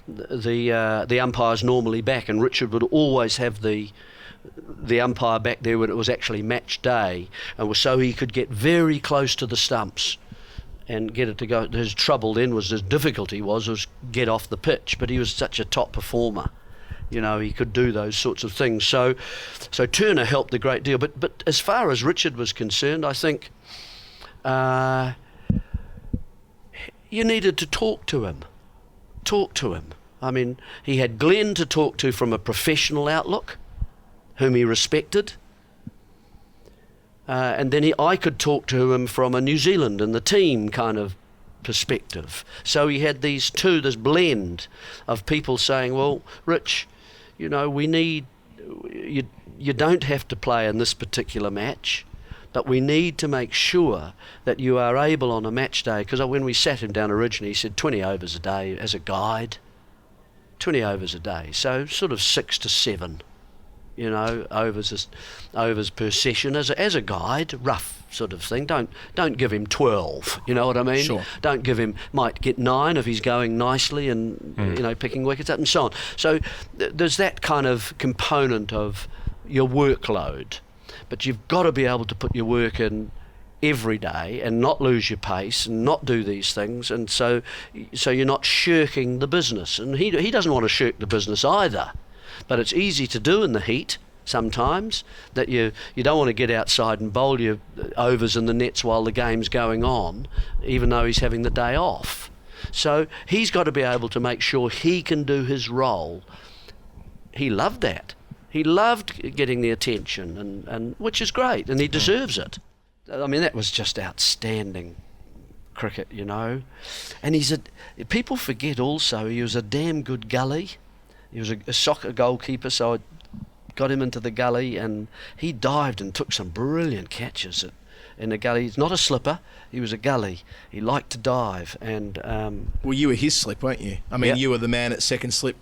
the umpires normally back, and Richard would always have the umpire back there when it was actually match day, and so he could get very close to the stumps and get it to go. His difficulty was get off the pitch, but he was such a top performer. He could do those sorts of things. So Turner helped a great deal. But as far as Richard was concerned, I think you needed to talk to him. I mean, he had Glenn to talk to from a professional outlook, whom he respected. And then I could talk to him from a New Zealand and the team kind of perspective. So he had this blend of people saying, well, Rich, we need, you don't have to play in this particular match, but we need to make sure that you are able on a match day, because when we sat him down originally, he said 20 overs a day as a guide, 20 overs a day, so sort of 6 to 7, overs per session as a guide, rough sort of thing. Don't give him 12, you know what I mean? Sure. Don't give him, might get 9 if he's going nicely and picking wickets up and so on. So there's that kind of component of your workload, but you've got to be able to put your work in every day and not lose your pace and not do these things, and so you're not shirking the business. And he doesn't want to shirk the business either, but it's easy to do in the heat sometimes, that you don't want to get outside and bowl your overs in the nets while the game's going on, even though he's having the day off. So he's got to be able to make sure he can do his role. He loved that. He loved getting the attention, and which is great, and he deserves it. I mean, that was just outstanding cricket, And people forget also he was a damn good gully. He was a soccer goalkeeper, so I got him into the gully, and he dived and took some brilliant catches in the gully. He's not a slipper, he was a gully. He liked to dive, and well, you were his slip, weren't you? I mean, You were the man at second slip,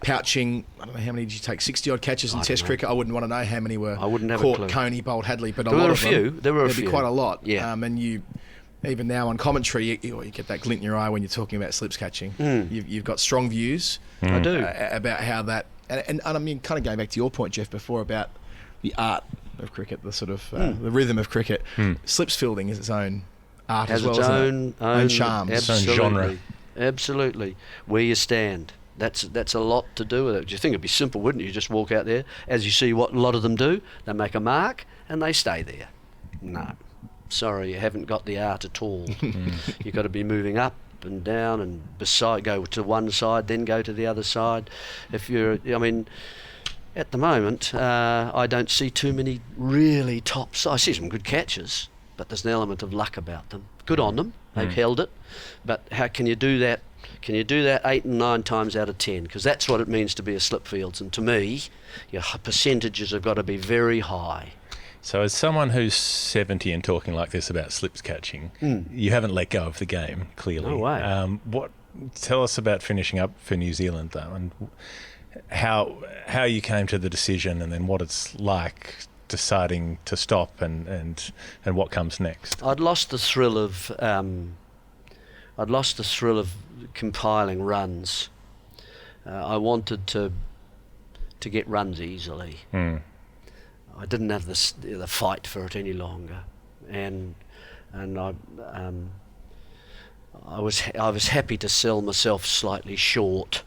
pouching. I don't know how many did you take, 60 odd catches in Test cricket. I wouldn't want to know how many were. I wouldn't have a clue. Coney, bowled Hadley, but there a lot were of a few. them. There were a few. There'd be quite a lot. Yeah. And you, even now on commentary, you get that glint in your eye when you're talking about slips catching. You've got strong views. I do about how that. And I mean, kind of going back to your point, Jeff, before about the art of cricket, the sort of the rhythm of cricket. Slips fielding is its own art as well, its own charm, its own genre. Absolutely, where you stand. That's a lot to do with it. You think it'd be simple, wouldn't you? Just walk out there, as you see what a lot of them do. They make a mark and they stay there. No, sorry, you haven't got the art at all. You've got to be moving up and down and go to one side, then go to the other side. At the moment, I don't see too many really tops. I see some good catches, but there's an element of luck about them. Good on them, they've held it, but how can you do that Can you do that 8 and 9 times out of 10? Because that's what it means to be a Slipfields. And to me, your percentages have got to be very high. So as someone who's 70 and talking like this about slips catching, you haven't let go of the game, clearly. No way. Tell us about finishing up for New Zealand, though, and how you came to the decision, and then what it's like deciding to stop, and what comes next. I'd lost the thrill of compiling runs. I wanted to get runs easily. I didn't have the fight for it any longer, and I was happy to sell myself slightly short,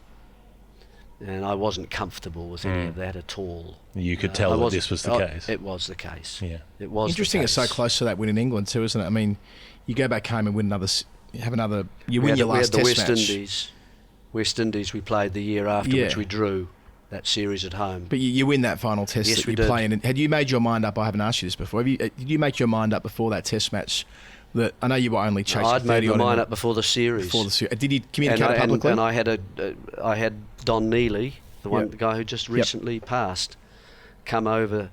and I wasn't comfortable with any of that at all. You could tell that this was the case. It was the case. Yeah, it was. Interesting. It's so close to that win in England too, isn't it? I mean, you go back home and win another. You win your last Test match. We had the West Indies. We played the year after, which we drew that series at home. But you win that final Test yes, that you play in. Had you made your mind up? I haven't asked you this before. Did you make your mind up before that Test match? That I know you were only chasing. I'd made my mind up before the series. Did you communicate publicly? And I had Don Neely, the guy who just recently passed, come over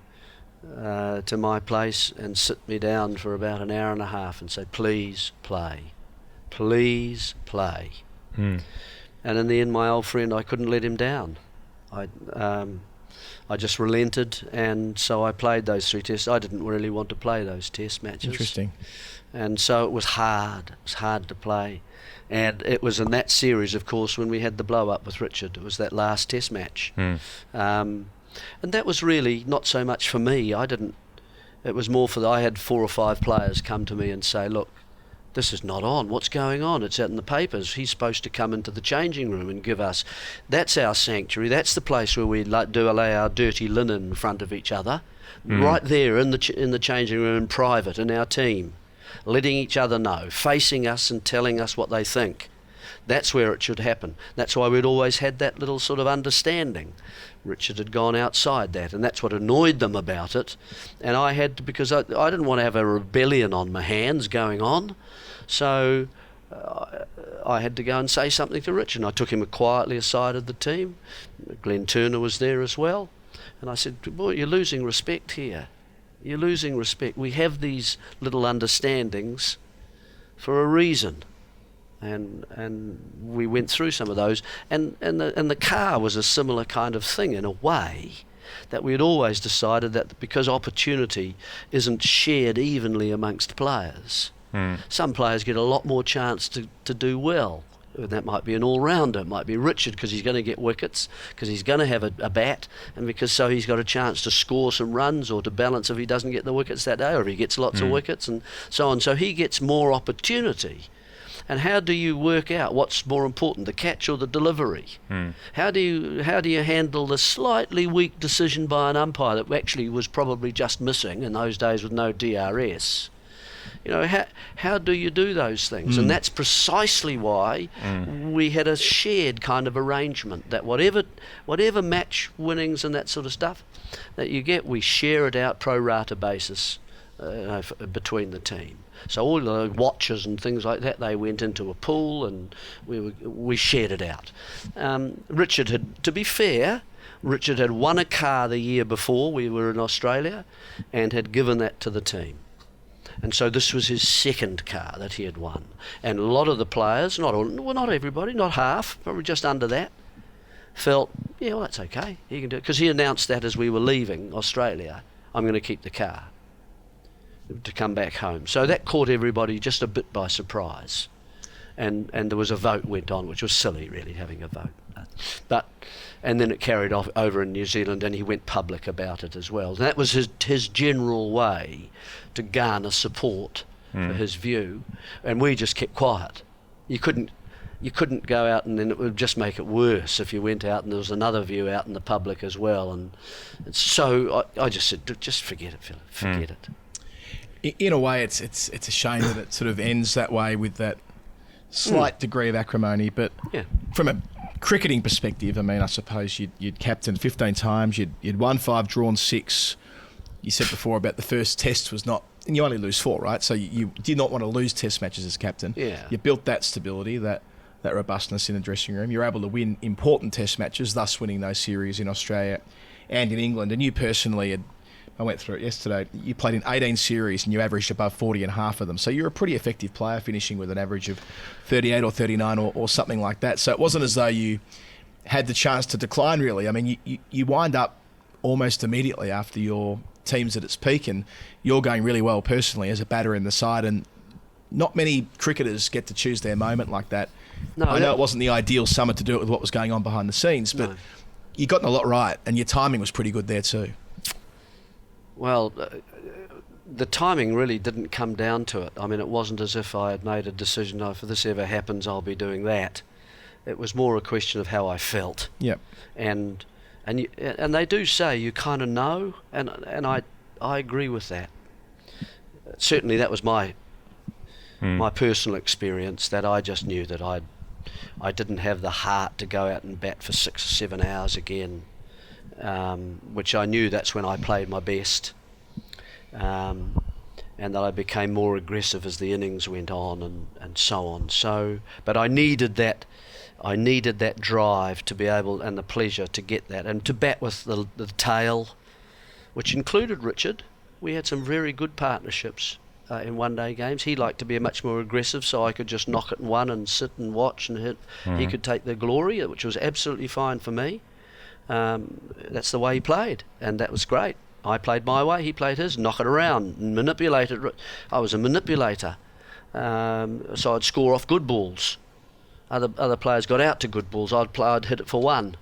to my place and sit me down for about an hour and a half and say, "Please play, please play." And in the end, my old friend, I couldn't let him down. I just relented, and so I played those 3 tests. I didn't really want to play those test matches. Interesting. And so it was hard. It was hard to play. And it was in that series, of course, when we had the blow-up with Richard. It was that last test match. And that was really not so much for me. It was more I had 4 or 5 players come to me and say, "Look, this is not on. What's going on? It's out in the papers. He's supposed to come into the changing room and give us. That's our sanctuary. That's the place where we lay our dirty linen in front of each other, right there in the changing room in private in our team, letting each other know, facing us and telling us what they think. That's where it should happen. That's why we'd always had that little sort of understanding." Richard had gone outside that, and that's what annoyed them about it. And I had to, because I didn't want to have a rebellion on my hands going on. So I had to go and say something to Richard. And I took him quietly aside of the team. Glenn Turner was there as well. And I said, "Boy, you're losing respect here. You're losing respect. We have these little understandings for a reason." And we went through some of those. And the car was a similar kind of thing in a way, that we had always decided that because opportunity isn't shared evenly amongst players, some players get a lot more chance to do well. And that might be an all-rounder. It might be Richard, because he's going to get wickets, because he's going to have a bat, and because so he's got a chance to score some runs or to balance if he doesn't get the wickets that day, or if he gets lots of wickets and so on. So he gets more opportunity. And how do you work out what's more important, the catch or the delivery? How do you handle the slightly weak decision by an umpire that actually was probably just missing in those days with no DRS? You know, how do you do those things? And that's precisely why we had a shared kind of arrangement, that whatever match winnings and that sort of stuff that you get, we share it out pro rata basis between the team. So all the watches and things like that, they went into a pool and we shared it out. Richard had, to be fair, Richard had won a car the year before we were in Australia and had given that to the team. And so this was his second car that he had won. And a lot of the players, not everybody, not half, probably just under that, felt, yeah, well, that's okay. He can do it. Because he announced that as we were leaving Australia, I'm going to keep the car to come back home. So that caught everybody just a bit by surprise. And there was a vote went on, which was silly, really, having a vote. And then it carried off over in New Zealand, and he went public about it as well. And that was his general way to garner support for his view, and we just kept quiet. You couldn't go out, and then it would just make it worse if you went out and there was another view out in the public as well. And so I just said, just forget it, Philip, forget it. In a way, it's a shame that it sort of ends that way with that slight degree of acrimony. But from a cricketing perspective, I mean, I suppose you'd captained 15 times, you'd won 5, drawn 6. You said before about the first test was not, and you only lose 4, right? So you did not want to lose test matches as captain. Yeah. You built that stability, that that robustness in the dressing room. You're able to win important test matches, thus winning those series in Australia and in England. And you personally, I went through it yesterday, you played in 18 series and you averaged above 40 in half of them. So you're a pretty effective player, finishing with an average of 38 or 39 or something like that. So it wasn't as though you had the chance to decline, really. I mean, you wind up almost immediately after your team's at its peak, and you're going really well personally as a batter in the side, and not many cricketers get to choose their moment like that. No, I know it wasn't the ideal summer to do it with what was going on behind the scenes, but you got a lot right, and your timing was pretty good there too. Well, the timing really didn't come down to it. I mean, it wasn't as if I had made a decision, if this ever happens, I'll be doing that. It was more a question of how I felt. Yep. And they do say you kind of know, and I agree with that. Certainly that was my personal experience, that I just knew that I didn't have the heart to go out and bat for 6 or 7 hours again, which I knew that's when I played my best, and that I became more aggressive as the innings went on and so on. So, but I needed that drive to be able, and the pleasure to get that, and to bat with the tail, which included Richard. We had some very good partnerships in one-day games. He liked to be much more aggressive, so I could just knock it in one and sit and watch and hit. He could take the glory, which was absolutely fine for me. That's the way he played, and that was great. I played my way, he played his, knock it around, manipulate it. I was a manipulator, so I'd score off good balls. Other players got out to good balls. I'd hit it for one,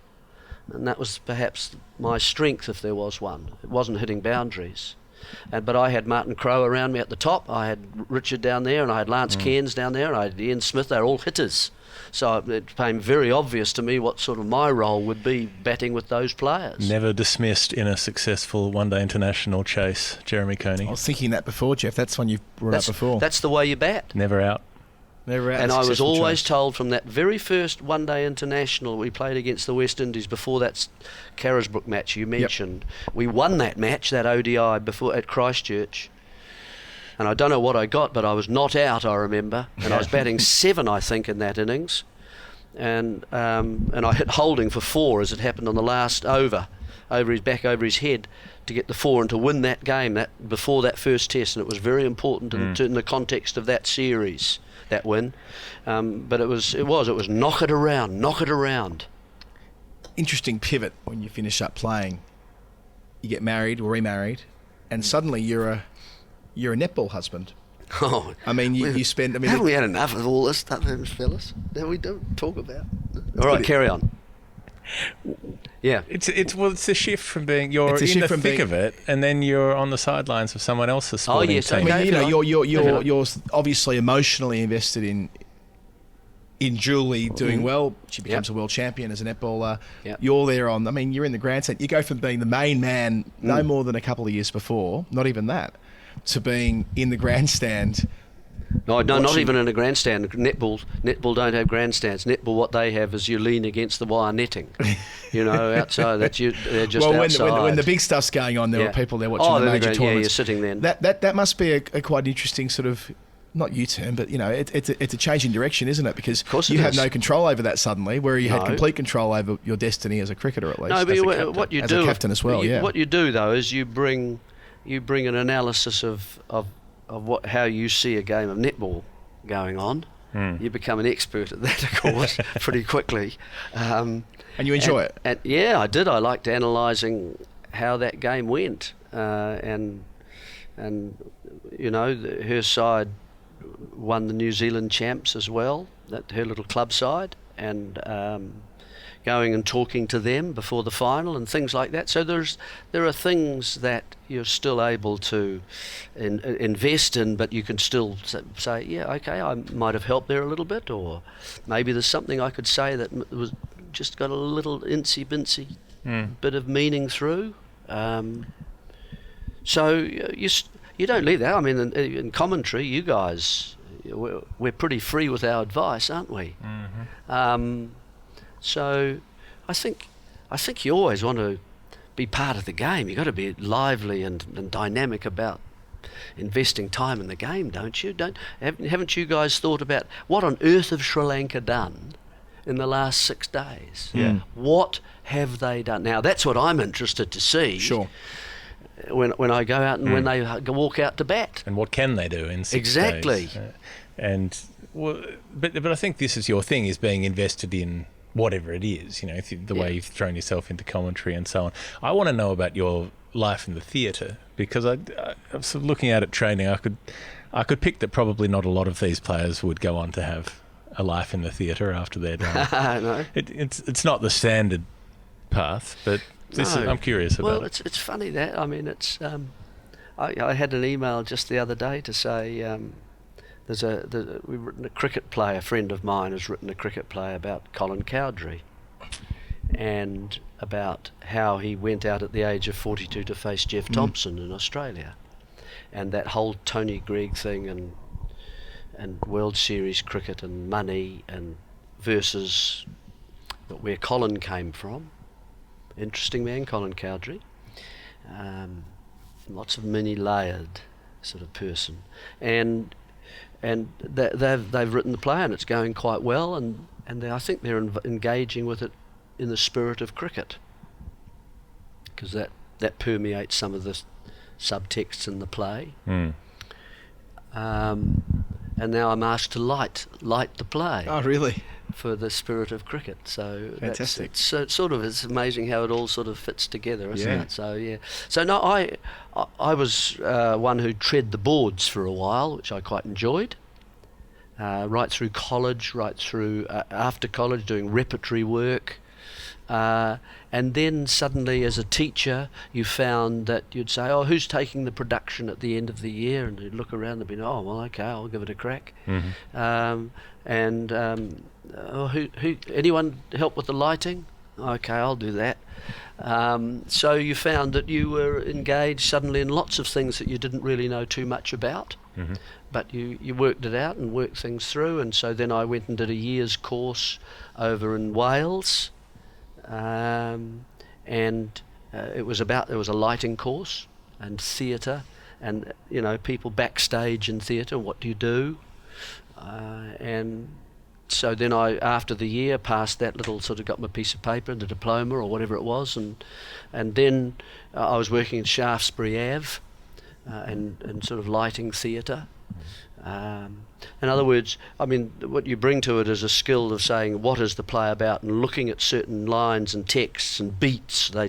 and that was perhaps my strength, if there was one. It wasn't hitting boundaries. But I had Martin Crowe around me at the top, I had Richard down there, and I had Lance Cairns down there, and I had Ian Smith. They're all hitters. So it became very obvious to me what sort of my role would be batting with those players. Never dismissed in a successful one-day international chase, Jeremy Coney. I was thinking that before, Jeff. That's one you've brought up before. That's the way you bat. Never out. And I was always told from that very first one-day international we played against the West Indies before that Carisbrook match you mentioned. Yep. We won that match, that ODI, before at Christchurch. And I don't know what I got, but I was not out, I remember. And I was batting 7, I think, in that innings. And I hit Holding for 4, as it happened on the last over his back, over his head, to get the 4 and to win that game before that first test. And it was very important in the context of that series, that win. But it was knock it around. Interesting pivot when you finish up playing. You get married or remarried, and suddenly you're a netball husband. Oh, I mean, you spend. I mean, haven't we had enough of all this stuff, fellas? That we don't talk about. All right, carry on. Yeah, it's a shift from being you're in the thick of it, and then you're on the sidelines of someone else's sporting team. I mean, you're obviously emotionally invested in Julie doing well. She becomes a world champion as a netballer. Yep. You're there you're in the grandstand. You go from being the main man no more than a couple of years before, not even that, to being in the grandstand. No, not even in a grandstand. Netball don't have grandstands. Netball, what they have is you lean against the wire netting. Outside. They're just outside. When the big stuff's going on, there are people there watching the major tournaments. Yeah, you're sitting there. That must be a quite interesting sort of, not U-turn, but it's a change in direction, isn't it? Because you have no control over that suddenly, where you had complete control over your destiny as a cricketer, at least. No, but what you do, as a captain as well. What you do though is you bring an analysis of how you see a game of netball going on. You become an expert at that, of course, pretty quickly. And you enjoy it? Yeah, I did. I liked analysing how that game went, and her side won the New Zealand champs as well, her little club side, and going and talking to them before the final and things like that. So there are things that you're still able to invest in, but you can still say, yeah, okay, I might have helped there a little bit, or maybe there's something I could say that was just got a little incy-bincy bit of meaning through. So you don't leave that. I mean, in commentary, you guys, we're pretty free with our advice, aren't we? Mm-hmm. So I think you always want to be part of the game. You've got to be lively and dynamic about investing time in the game, don't you? Haven't you guys thought about what on earth have Sri Lanka done in the last 6 days? Yeah. What have they done? Now, that's what I'm interested to see. Sure. When I go out and when they walk out to bat. And what can they do in 6 Exactly. days? But I think this is your thing, is being invested in whatever it is, the way you've thrown yourself into commentary and so on. I want to know about your life in the theatre, because I'm sort of looking at it training. I could pick that probably not a lot of these players would go on to have a life in the theatre after they're done. No. It's not the standard path, but I'm curious about. Well, it's funny that, I mean, it's I had an email just the other day to say we've written a cricket play. A friend of mine has written a cricket play about Colin Cowdrey and about how he went out at the age of 42 to face Jeff Thompson in Australia, and that whole Tony Greig thing and World Series cricket and money and versus where Colin came from. Interesting man, Colin Cowdrey. Lots of many-layered sort of person, and they've written the play and it's going quite well, and I think they're engaging with it in the spirit of cricket, because that permeates some of the subtexts in the play. And now I'm asked to light the play. Oh, really? For the spirit of cricket. So fantastic. It's amazing how it all sort of fits together, isn't Yeah. it? So yeah. So no, I was one who tread the boards for a while, which I quite enjoyed. Right through college, right through after college, doing repertory work. And then suddenly, as a teacher, you found that you'd say, "Oh, who's taking the production at the end of the year?" And you'd look around and be, "Oh, well, okay, I'll give it a crack." Who? Anyone help with the lighting? Okay, I'll do that. So you found that you were engaged suddenly in lots of things that you didn't really know too much about. But you worked it out and worked things through, and so then I went and did a year's course over in Wales. It was a lighting course and theatre, and people backstage in theatre. What do you do? And so then I, after the year, passed that little sort of got my piece of paper, the diploma or whatever it was, and then I was working in Shaftesbury Ave and sort of lighting theatre. In other words, I mean, what you bring to it is a skill of saying what is the play about, and looking at certain lines and texts and beats. They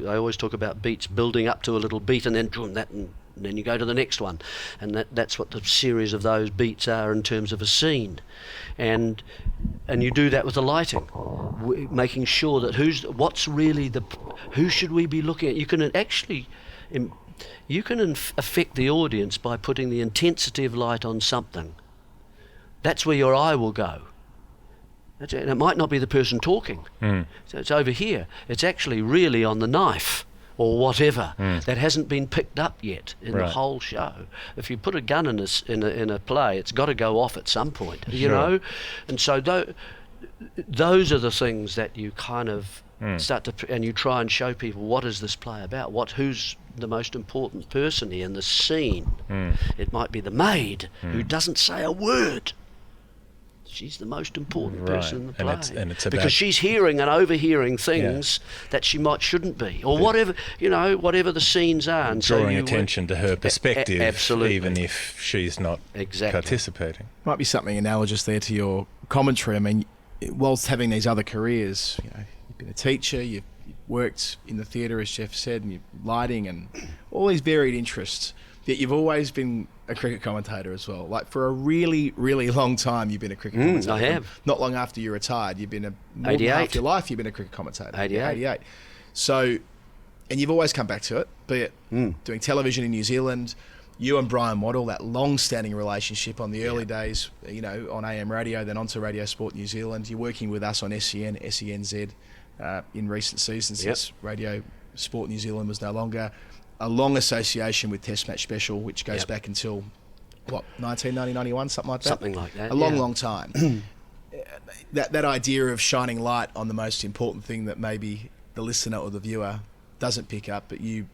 always talk about beats, building up to a little beat and then that, and then you go to the next one, and that's what the series of those beats are in terms of a scene, and you do that with the lighting, making sure that who should we be looking at. You can actually affect the audience by putting the intensity of light on something. That's where your eye will go. And it might not be the person talking. So it's over here. It's actually really on the knife or whatever that hasn't been picked up yet in the whole show. If you put a gun in a play, it's got to go off at some point, you know. And so those are the things that you kind of start to, and you try and show people, what is this play about? Who's the most important person here in the scene? It might be the maid who doesn't say a word. She's the most important person in the play, and it's because she's hearing and overhearing things that she shouldn't be, or whatever whatever the scenes are, and drawing attention to her perspective, absolutely, even if she's not participating. Might be something analogous there to your commentary. I mean, whilst having these other careers, you've been a teacher, you've worked in the theatre, as Jeff said, and you're lighting and all these varied interests. Yet you've always been a cricket commentator as well. Like, for a really, really long time, you've been a cricket commentator. I have. Not long after you retired, you've been more than half your life, you've been a cricket commentator. 88. So, and you've always come back to it, be it doing television in New Zealand, you and Brian Waddell, that long-standing relationship on the early days, on AM radio, then onto Radio Sport New Zealand. You're working with us on SEN, SENZ in recent seasons since Radio Sport New Zealand was no longer. A long association with Test Match Special, which goes back until, 1990, 91, something like that? Something like that, A long time. that idea of shining light on the most important thing that maybe the listener or the viewer doesn't pick up, but you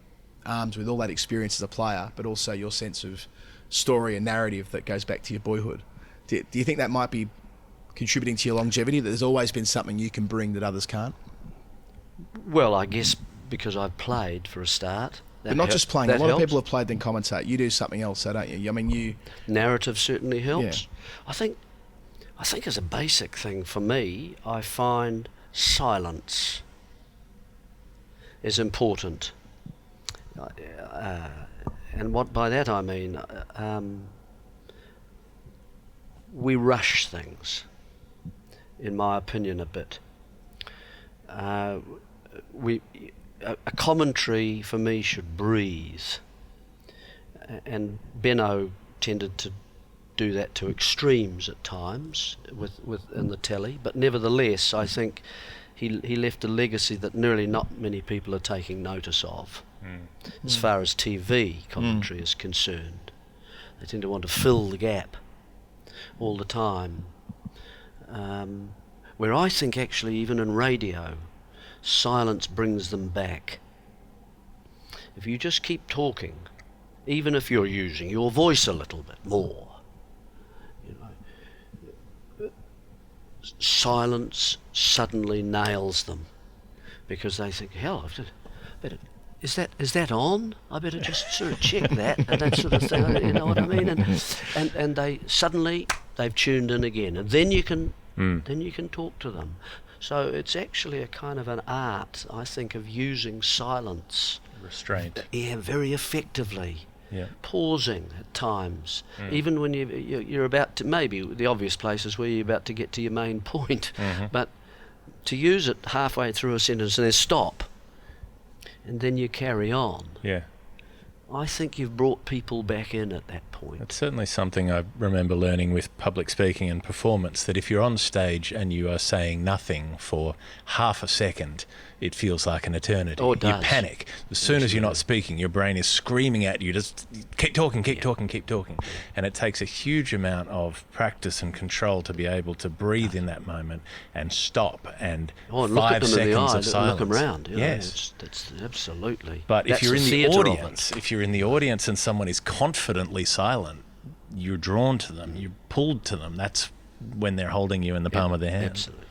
arms with all that experience as a player, but also your sense of story and narrative that goes back to your boyhood. Do you think that might be contributing to your longevity, that there's always been something you can bring that others can't? Well, I guess because I've played for a start. But not just playing. A lot helps. of people have played then commentate. You do something else, don't you? I mean, Narrative certainly helps. Yeah. I think as a basic thing for me, I find silence is important. And what by that I mean, we rush things, in my opinion, a bit. A commentary for me should breathe, and Benno tended to do that to extremes at times in the telly, but nevertheless I think he left a legacy that nearly not many people are taking notice of. As far as TV commentary is concerned, they tend to want to fill the gap all the time, where I think actually even in radio silence brings them back. If you just keep talking, even if you're using your voice a little bit more, silence suddenly nails them, because they think, hell, is that on? I better just sort of check that, and that sort of thing. You know what I mean? And they've tuned in again, and then you can talk to them. So it's actually a kind of an art, I think, of using silence, restraint. Yeah, very effectively. Yeah. Pausing at times, even when you're about to, maybe the obvious places where you're about to get to your main point, but to use it halfway through a sentence and then stop, and then you carry on. Yeah. I think you've brought people back in at that point. It's certainly something I remember learning with public speaking and performance, that if you're on stage and you are saying nothing for half a second, it feels like an eternity. Oh, it does. You panic. As soon as you're not speaking, your brain is screaming at you, just keep talking, keep talking. And it takes a huge amount of practice and control to be able to breathe in that moment and stop, and look 5 at them seconds in the eye, of silence. look them round. Yes. That's absolutely. But if you're in the theatre of audience, and someone is confidently silent, you're drawn to them, you're pulled to them. That's when they're holding you in the palm of their hand. Absolutely.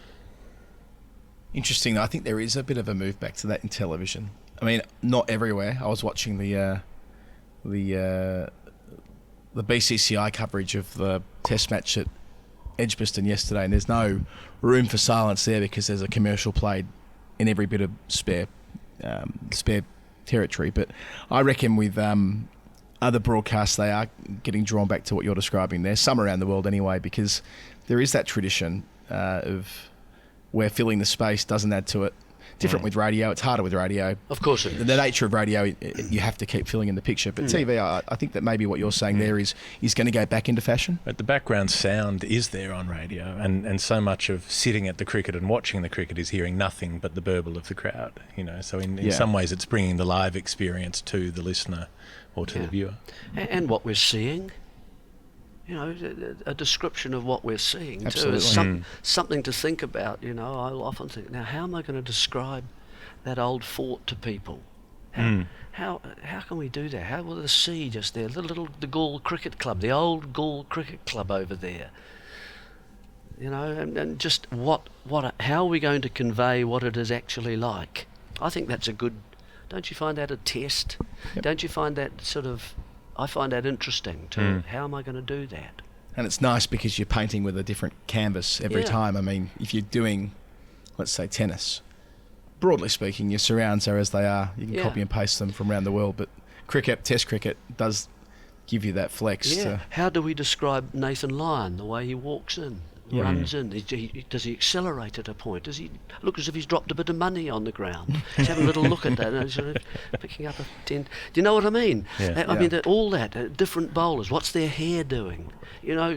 interesting. I think there is a bit of a move back to that in television. I mean, not everywhere. I was watching the BCCI coverage of the Test match at Edgbaston yesterday, and there's no room for silence there because there's a commercial played in every bit of spare territory. But I reckon with other broadcasts, they are getting drawn back to what you're describing there, some around the world anyway, because there is that tradition of where filling the space doesn't add to it. Different with radio, it's harder with radio. Of course it is. The nature of radio, you have to keep filling in the picture. But TV, I think that maybe what you're saying there is going to go back into fashion. But the background sound is there on radio, and so much of sitting at the cricket and watching the cricket is hearing nothing but the burble of the crowd. You know, so in some ways it's bringing the live experience to the listener or to the viewer. And what we're seeing. You know, a description of what we're seeing too is something to think about. You know, I often think, now how am I going to describe that old fort to people? How can we do that? How will they see just there, the Gould Cricket Club, the old Gould Cricket Club over there? You know, and just how are we going to convey what it is actually like? I think that's a good. Don't you find that a test? Yep. Don't you find that sort of? I find that interesting too. How am I going to do that? And it's nice because you're painting with a different canvas every time. I mean, if you're doing, let's say, tennis, broadly speaking, your surrounds are as they are. You can copy and paste them from around the world. But cricket, Test cricket, does give you that flex. Yeah. How do we describe Nathan Lyon, the way he walks in? Runs in. Does he accelerate at a point? Does he look as if he's dropped a bit of money on the ground? He's having a little look at that and sort of picking up a 10. Do you know what I mean? Yeah. I mean, all that, different bowlers. What's their hair doing? You know,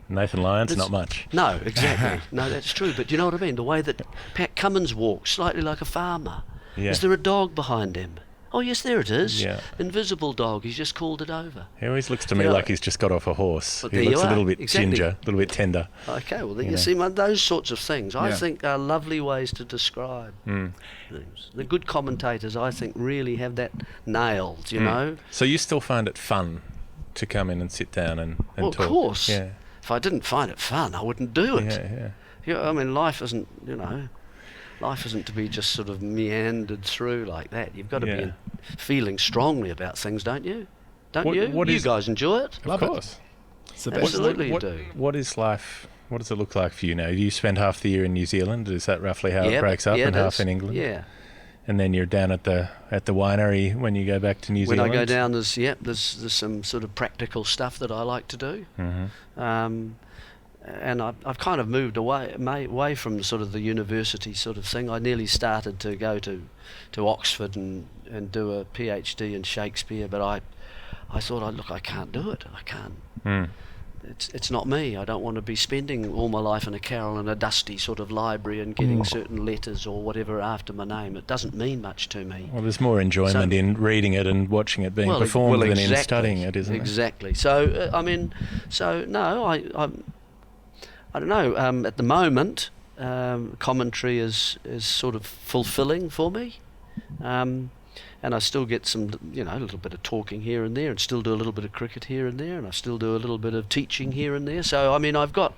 Nathan Lyon's not much. No, exactly. No, that's true. But do you know what I mean? The way that Pat Cummins walks, slightly like a farmer. Yeah. Is there a dog behind him? Oh, yes, there it is. Yeah. Invisible dog. He's just called it over. He always looks to me Yeah. like he's just got off a horse. But He there you looks a are. little bit Exactly. ginger, a little bit tender. Okay, well, then You you know. see, those sorts of things, I Yeah. think, are lovely ways to describe things. The good commentators, I think, really have that nailed, you know? So you still find it fun to come in and sit down and Well, talk? of course. Yeah. If I didn't find it fun, I wouldn't do it. Yeah. Yeah, I mean, life isn't, life isn't to be just sort of meandered through like that. You've got to be feeling strongly about things, don't you? Don't What- you? what You is- guys enjoy it. Of course. It's the best. Absolutely you what, do. What is life? What does it look like for you now? Do you spend half the year in New Zealand? Is that roughly how it breaks up, yeah, and it half is. in England? Yeah. And then you're down at the winery when you go back to New When Zealand? I go down, there's some sort of practical stuff that I like to do. And I've kind of moved away from sort of the university sort of thing. I nearly started to go to Oxford and do a PhD in Shakespeare, but I thought, look, I can't do it. I can't. It's not me. I don't want to be spending all my life in a Carol in a dusty sort of library and getting certain letters or whatever after my name. It doesn't mean much to me. Well, there's more enjoyment in reading it and watching it being performed than in studying it, isn't there? Exactly. So, no, I don't know. At the moment, commentary is sort of fulfilling for me. And I still get some, a little bit of talking here and there, and still do a little bit of cricket here and there, and I still do a little bit of teaching here and there. So, I mean, I've got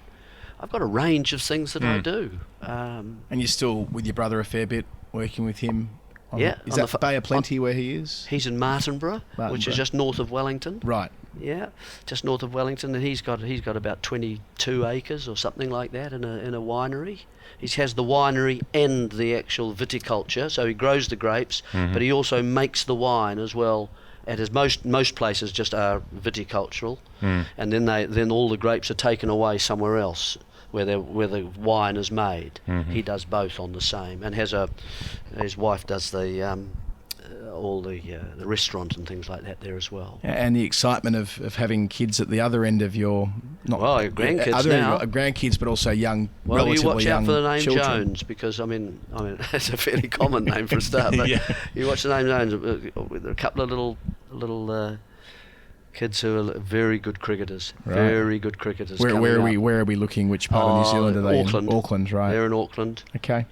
a range of things that I do. And you're still with your brother a fair bit, working with him. Is on that the Bay of Plenty where he is? He's in Martinborough, which is just north of Wellington. Right. Yeah, just north of Wellington, and he's got about 22 acres or something like that in a winery. He has the winery and the actual viticulture, so he grows the grapes, but he also makes the wine as well. At his most places just are viticultural, and then all the grapes are taken away somewhere else where the wine is made. He does both on the same, and his wife does all the restaurant and things like that there as well. And the excitement of having kids at the other end of your grandkids other now. End of your, grandkids, but also young, Well, relatively you watch young out for the name children. Jones, because I mean it's a fairly common name for a start. But you watch the name Jones. There are a couple of little kids who are very good cricketers. Right. Very good cricketers. Where are we looking? Which part of New Zealand are they Auckland. in? Auckland, right? They're in Auckland. Okay.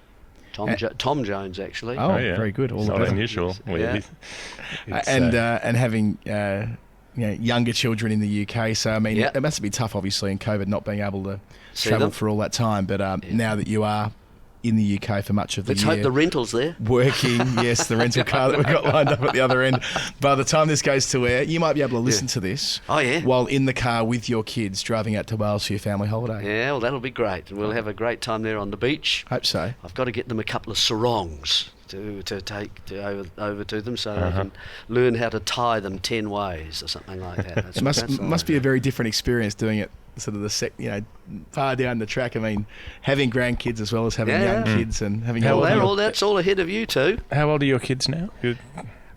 Tom Jones, actually. Oh, very good. All It's the not better. unusual. Yeah. And having younger children in the UK. So I mean, it must be tough, obviously, in COVID, not being able to travel for all that time. But now that you are in the UK for much of the Let's year, hope the rental's there. working, yes, the rental car that we've got lined up at the other end. By the time this goes to air, you might be able to listen to this. Oh, yeah. While in the car with your kids driving out to Wales for your family holiday. Yeah, well, that'll be great, and we'll have a great time there on the beach. Hope so. I've got to get them a couple of sarongs to take over to them, so they can learn how to tie them 10 ways or something like that. It must be a very different experience doing it sort of far down the track. I mean, having grandkids as well as having young kids and having that's all ahead of you two. How old are your kids now?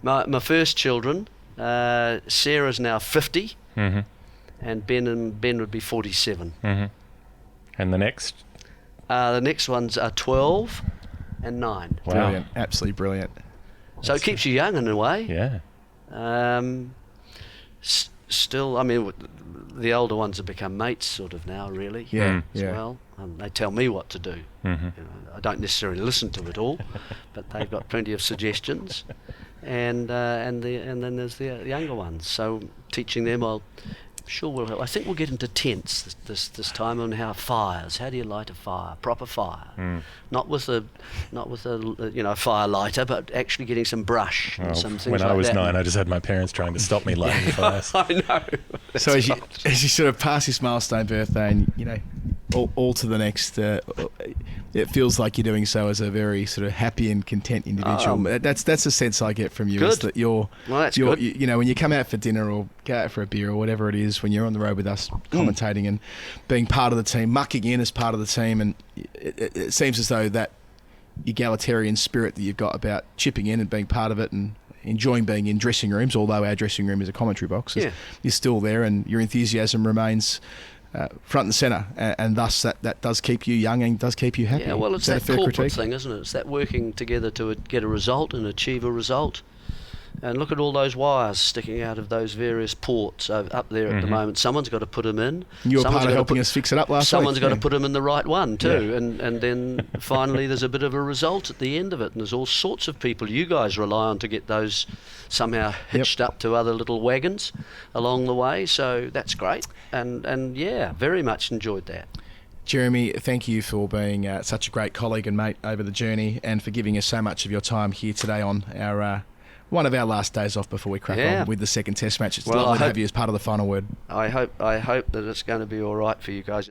My first children, Sarah's now 50, and Ben would be 47. And the next? The next ones are 12 and 9. Wow. Brilliant, absolutely brilliant. So it keeps you young in a way. Yeah. Still, I mean, the older ones have become mates sort of now, really. Yeah, as well. They tell me what to do. I don't necessarily listen to it all, but they've got plenty of suggestions. And then there's the younger ones. So teaching them, I think we'll get into tents this time on how do you light a fire, proper fire, not with a fire lighter, but actually getting some brush and some things like that. When I was 9, I just had my parents trying to stop me lighting fires. I know. So as you sort of pass this milestone birthday and all to the next, it feels like you're doing so as a very sort of happy and content individual. That's the sense I get from you. Good. Is that you're good. When you come out for dinner or go out for a beer or whatever it is, when you're on the road with us commentating and being part of the team, mucking in as part of the team, and it seems as though that egalitarian spirit that you've got about chipping in and being part of it and enjoying being in dressing rooms, although our dressing room is a commentary box, is still there, and your enthusiasm remains front and centre, and thus that does keep you young and does keep you happy. Yeah, well, it's that corporate thing, isn't it? It's that working together to get a result and achieve a result. And look at all those wires sticking out of those various ports up there at the moment. Someone's got to put them in. You were Someone's part of got to helping us fix it up last week. Someone's got to put them in the right one too. And then finally there's a bit of a result at the end of it. And there's all sorts of people you guys rely on to get those somehow hitched up to other little wagons along the way. So that's great. And yeah, very much enjoyed that. Jeremy, thank you for being such a great colleague and mate over the journey, and for giving us so much of your time here today on our one of our last days off before we crack on with the second Test match. It's lovely to have you as part of the final word. I hope that it's going to be all right for you guys.